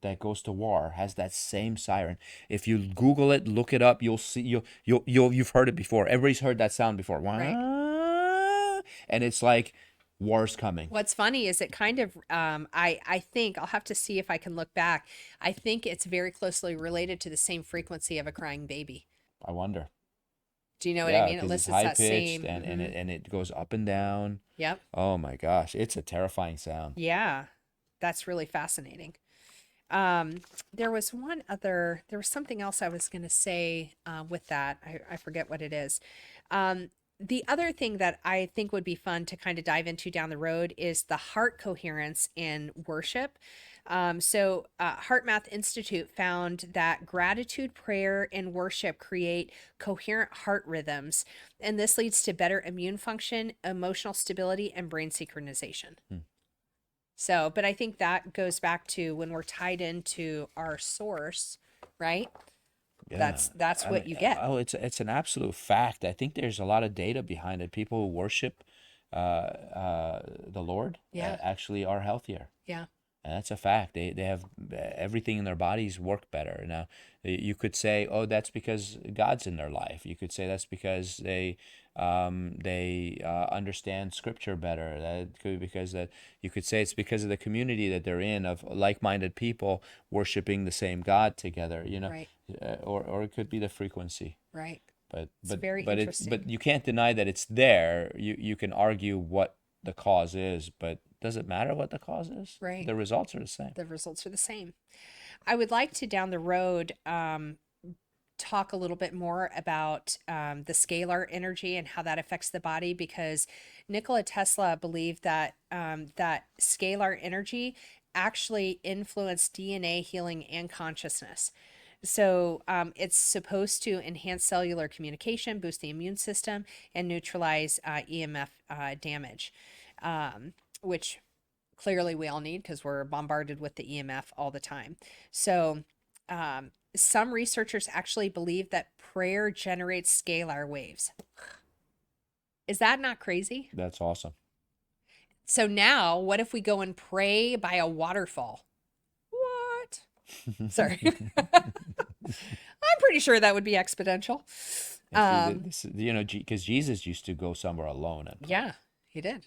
that goes to war has that same siren. If you Google it, look it up, you'll see you've heard it before. Everybody's heard that sound before. Right. And it's like war's coming. What's funny is it kind of, I think I'll have to see if I can look back. I think it's very closely related to the same frequency of a crying baby. I wonder. Do you know what Yeah, I mean? It because it's lists high that pitched same. and it goes up and down. Yep. Oh my gosh, it's a terrifying sound. Yeah. That's really fascinating. There was something else I was going to say with that. I forget what it is. The other thing that I think would be fun to kind of dive into down the road is the heart coherence in worship. Heart Math Institute found that gratitude, prayer, and worship create coherent heart rhythms, and this leads to better immune function, emotional stability, and brain synchronization. So, but I think that goes back to when we're tied into our source, right? Yeah. That's I what mean, you get. Oh, it's an absolute fact. I think there's a lot of data behind it. People who worship the Lord Yeah. actually are healthier. Yeah. And that's a fact. They have everything in their bodies work better. Now, you could say, oh, that's because God's in their life. You could say that's because they understand Scripture better. That could be because that you could say it's because of the community that they're in of like-minded people worshiping the same God together. Right. Or it could be the frequency. Right. But It's very interesting. but you can't deny that it's there. You can argue what the cause is, but does it matter what the cause is? Right. The results are the same. The results are the same. I would like to down the road talk a little bit more about the scalar energy and how that affects the body, because Nikola Tesla believed that that scalar energy actually influenced DNA healing and consciousness. So it's supposed to enhance cellular communication, boost the immune system, and neutralize EMF damage, which clearly we all need because we're bombarded with the EMF all the time. So, some researchers actually believe that prayer generates scalar waves. Is that not crazy? That's awesome. So now, what if we go and pray by a waterfall? What? Sorry. I'm pretty sure that would be exponential. Because Jesus used to go somewhere alone and pray. Yeah, he did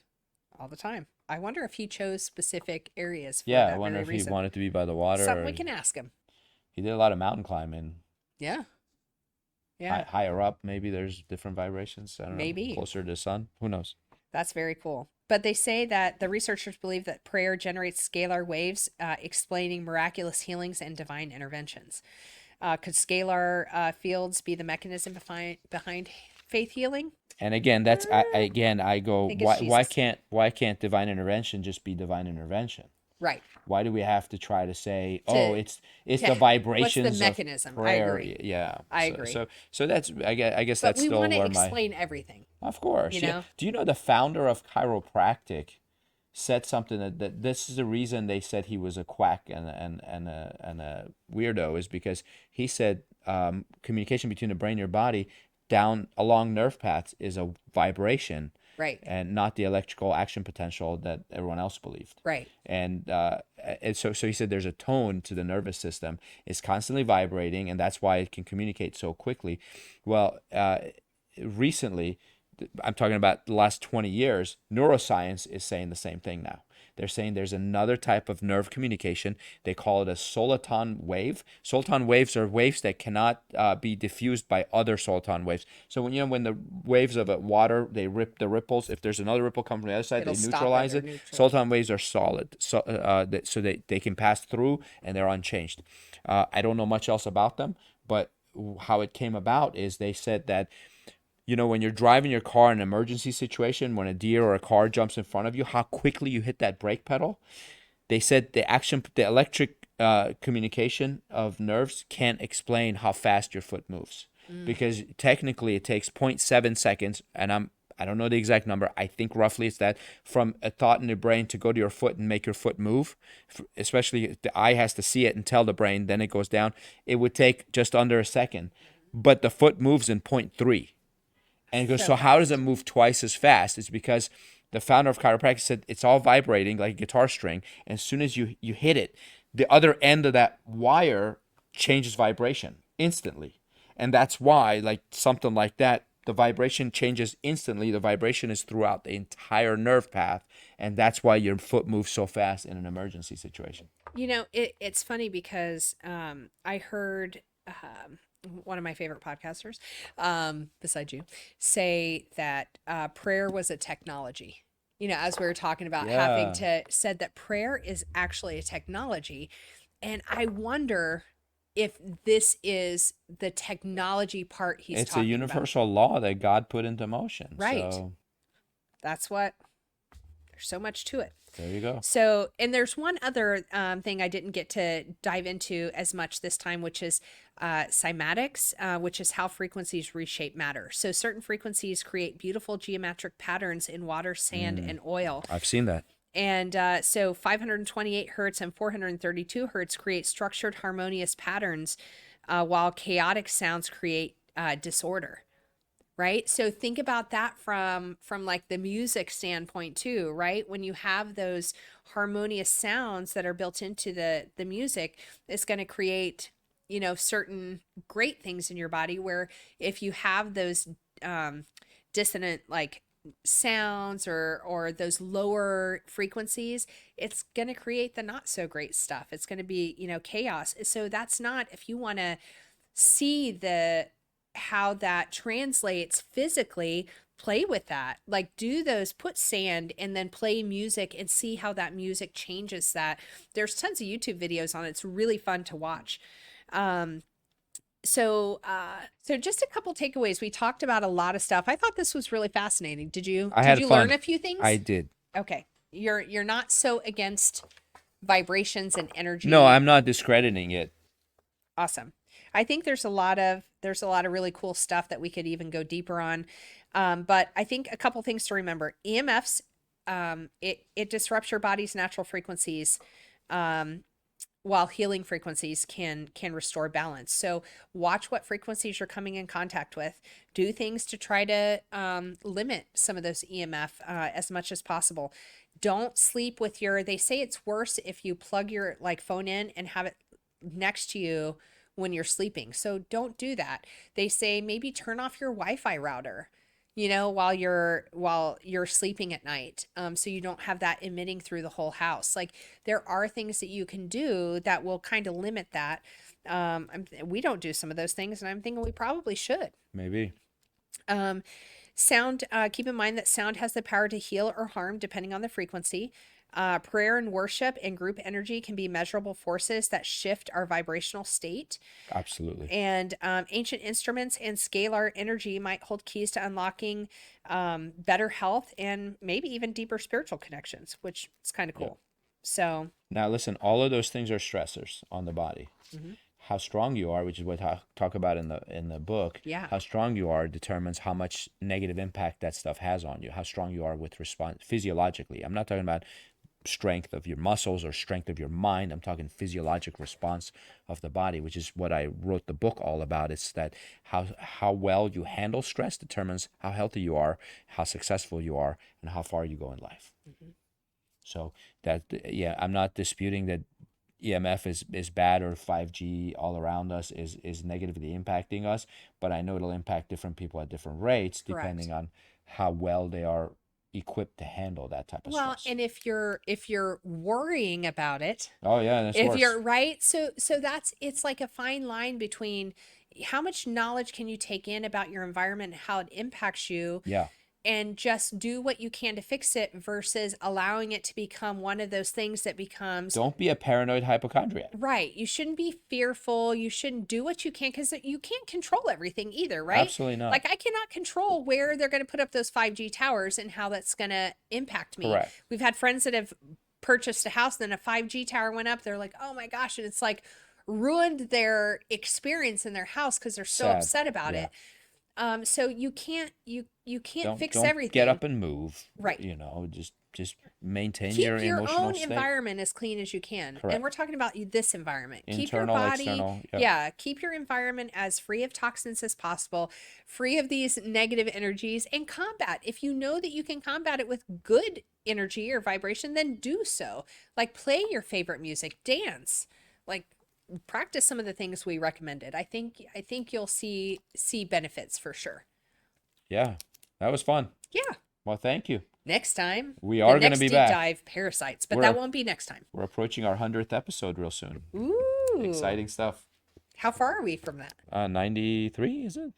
all the time. I wonder if he chose specific areas for Yeah, I that wonder very if reason. he wanted to be by the water. Something Or we can ask him. he did a lot of mountain climbing. Yeah. Yeah. Higher up, maybe there's different vibrations. I don't Maybe. know. Closer to the sun. Who knows? That's very cool. But they say that the researchers believe that prayer generates scalar waves, explaining miraculous healings and divine interventions. Could scalar fields be the mechanism behind faith healing? And again, I go, think it's why can't divine intervention just be divine intervention? Right. Why do we have to try to say, it's to- the vibrations what's the mechanism? of I prayer? agree. Yeah, I agree. So that's I guess But that's we still want to where explain everything. Of course, you yeah. know? Do you know the founder of chiropractic said something that this is the reason they said he was a quack and a weirdo is because he said communication between the brain and your body down along nerve paths is a vibration. Right. And not the electrical action potential that everyone else believed. Right. And so he said there's a tone to the nervous system. It's constantly vibrating, and that's why it can communicate so quickly. Well, recently, I'm talking about the last 20 years, neuroscience is saying the same thing now. They're saying there's another type of nerve communication. They call it a soliton wave. Soliton waves are waves that cannot be diffused by other soliton waves. So when the waves of water, they rip the ripples. If there's another ripple coming from the other side, It'll they stop neutralize it or it. neutral. Soliton waves are solid, so they can pass through and they're unchanged. I don't know much else about them, but how it came about is they said that when you're driving your car in an emergency situation, when a deer or a car jumps in front of you, how quickly you hit that brake pedal. They said the electric communication of nerves can't explain how fast your foot moves because technically it takes 0.7 seconds, and I don't know the exact number. I think roughly it's that from a thought in the brain to go to your foot and make your foot move, especially if the eye has to see it and tell the brain, then it goes down. It would take just under a second, but the foot moves in 0.3. And he goes, so how does it move twice as fast? It's because the founder of chiropractic said it's all vibrating like a guitar string. And as soon as you hit it, the other end of that wire changes vibration instantly. And that's why, like something like that, the vibration changes instantly. The vibration is throughout the entire nerve path. And that's why your foot moves so fast in an emergency situation. It's funny because I heard one of my favorite podcasters, besides you, say that prayer was a technology. As we were talking about said that prayer is actually a technology. And I wonder if this is the technology part he's It's talking a universal law that God put into motion. Right. So There's so much to it. there you go. So, and there's one other thing I didn't get to dive into as much this time, which is cymatics, which is how frequencies reshape matter. So certain frequencies create beautiful geometric patterns in water, sand, and oil. I've seen that. And so 528 hertz and 432 hertz create structured harmonious patterns, while chaotic sounds create disorder. Right. So think about that from like the music standpoint too, right? When you have those harmonious sounds that are built into the music, it's going to create, certain great things in your body, where if you have those dissonant like sounds or those lower frequencies, it's going to create the not so great stuff. It's going to be, chaos. So that's not, if you want to see how that translates physically, play with that. Like put sand and then play music and see how that music changes that. There's tons of YouTube videos on it. It's really fun to watch. So just a couple takeaways. We talked about a lot of stuff. I thought this was really fascinating. Did you learn a few things? I did. Okay. You're not so against vibrations and energy. No, I'm not discrediting it. Awesome. I think there's a lot of really cool stuff that we could even go deeper on. But I think a couple things to remember. EMFs it disrupts your body's natural frequencies, while healing frequencies can restore balance. So watch what frequencies you're coming in contact with. Do things to try to limit some of those EMF as much as possible. Don't sleep with your, they say it's worse if you plug your like phone in and have it next to you when you're sleeping. So don't do that. They say maybe turn off your Wi-Fi router, while you're sleeping at night, so you don't have that emitting through the whole house. Like, there are things that you can do that will kind of limit that. We don't do some of those things, and I'm thinking we probably should. Maybe. Sound, keep in mind that sound has the power to heal or harm depending on the frequency. Prayer and worship and group energy can be measurable forces that shift our vibrational state. Absolutely. And ancient instruments and scalar energy might hold keys to unlocking better health and maybe even deeper spiritual connections, which is kind of cool. Yeah. So now listen, all of those things are stressors on the body. Mm-hmm. How strong you are, which is what I talk about in the book. Yeah. How strong you are determines how much negative impact that stuff has on you. How strong you are with response physiologically. I'm not talking about strength of your muscles or strength of your mind. I'm talking physiologic response of the body, which is what I wrote the book all about. It's that how well you handle stress determines how healthy you are, how successful you are, and how far you go in life. Mm-hmm. So that, yeah, I'm not disputing that EMF is bad or 5G all around us is negatively impacting us, but I know it'll impact different people at different rates depending Correct. on how well they are equipped to handle that type of stress. And if you're worrying about it, oh yeah, that's if worse. you're right, so it's like a fine line between how much knowledge can you take in about your environment and how it impacts you, Yeah. and just do what you can to fix it versus allowing it to become one of those things that becomes. Don't be a paranoid hypochondriac. Right. You shouldn't be fearful. You shouldn't do what you can, because you can't control everything either, right? Absolutely not. Like, I cannot control where they're going to put up those 5G towers and how that's going to impact me. Correct. We've had friends that have purchased a house, then a 5G tower went up. They're like, oh my gosh. And it's like ruined their experience in their house because they're so Sad. upset about Yeah. it. So you can't fix don't everything. get up and move. Right. Just maintain Keep your emotional own state. environment as clean as you can. Correct. And we're talking about this environment. Internal, keep your body, external. Yep. yeah, keep your environment as free of toxins as possible, free of these negative energies, and combat. If you know that you can combat it with good energy or vibration, then do so. Like, play your favorite music, dance, like practice some of the things we recommended. I think you'll see benefits for sure. Yeah, that was fun. Yeah. Well, thank you. Next time, We are going to next be deep back. dive parasites, but We're- that won't be next time. We're approaching our 100th episode real soon. Ooh. Exciting stuff. How far are we from that? 93, is it?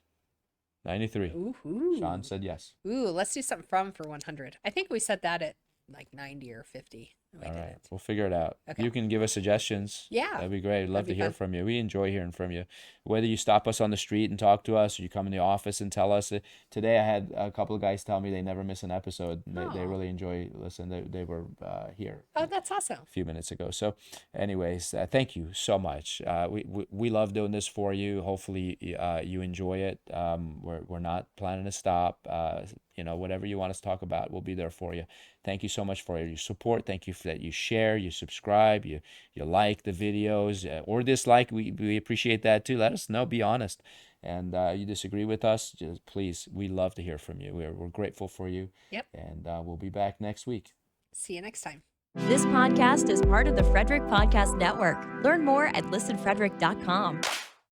93. Ooh. Sean said yes. Ooh, let's do something for 100. I think we said that at like 90 or 50. We All right, didn't. we'll figure it out. Okay. You can give us suggestions. Yeah. That'd be great. Love That'd to be hear fun. from you. We enjoy hearing from you. Whether you stop us on the street and talk to us, or you come in the office and tell us. Today I had a couple of guys tell me they never miss an episode. They Aw. really enjoy listening. They were here Oh, that's awesome. a few minutes ago. So anyways, thank you so much. We love doing this for you. Hopefully you enjoy it. We're not planning to stop. Whatever you want us to talk about, we'll be there for you. Thank you so much for your support. Thank you for that you share, you subscribe, you like the videos or dislike. We appreciate that too. Let us know. Be honest. And you disagree with us, just please, we love to hear from you. We're grateful for you. Yep. And we'll be back next week. See you next time. This podcast is part of the Frederick Podcast Network. Learn more at listenfrederick.com.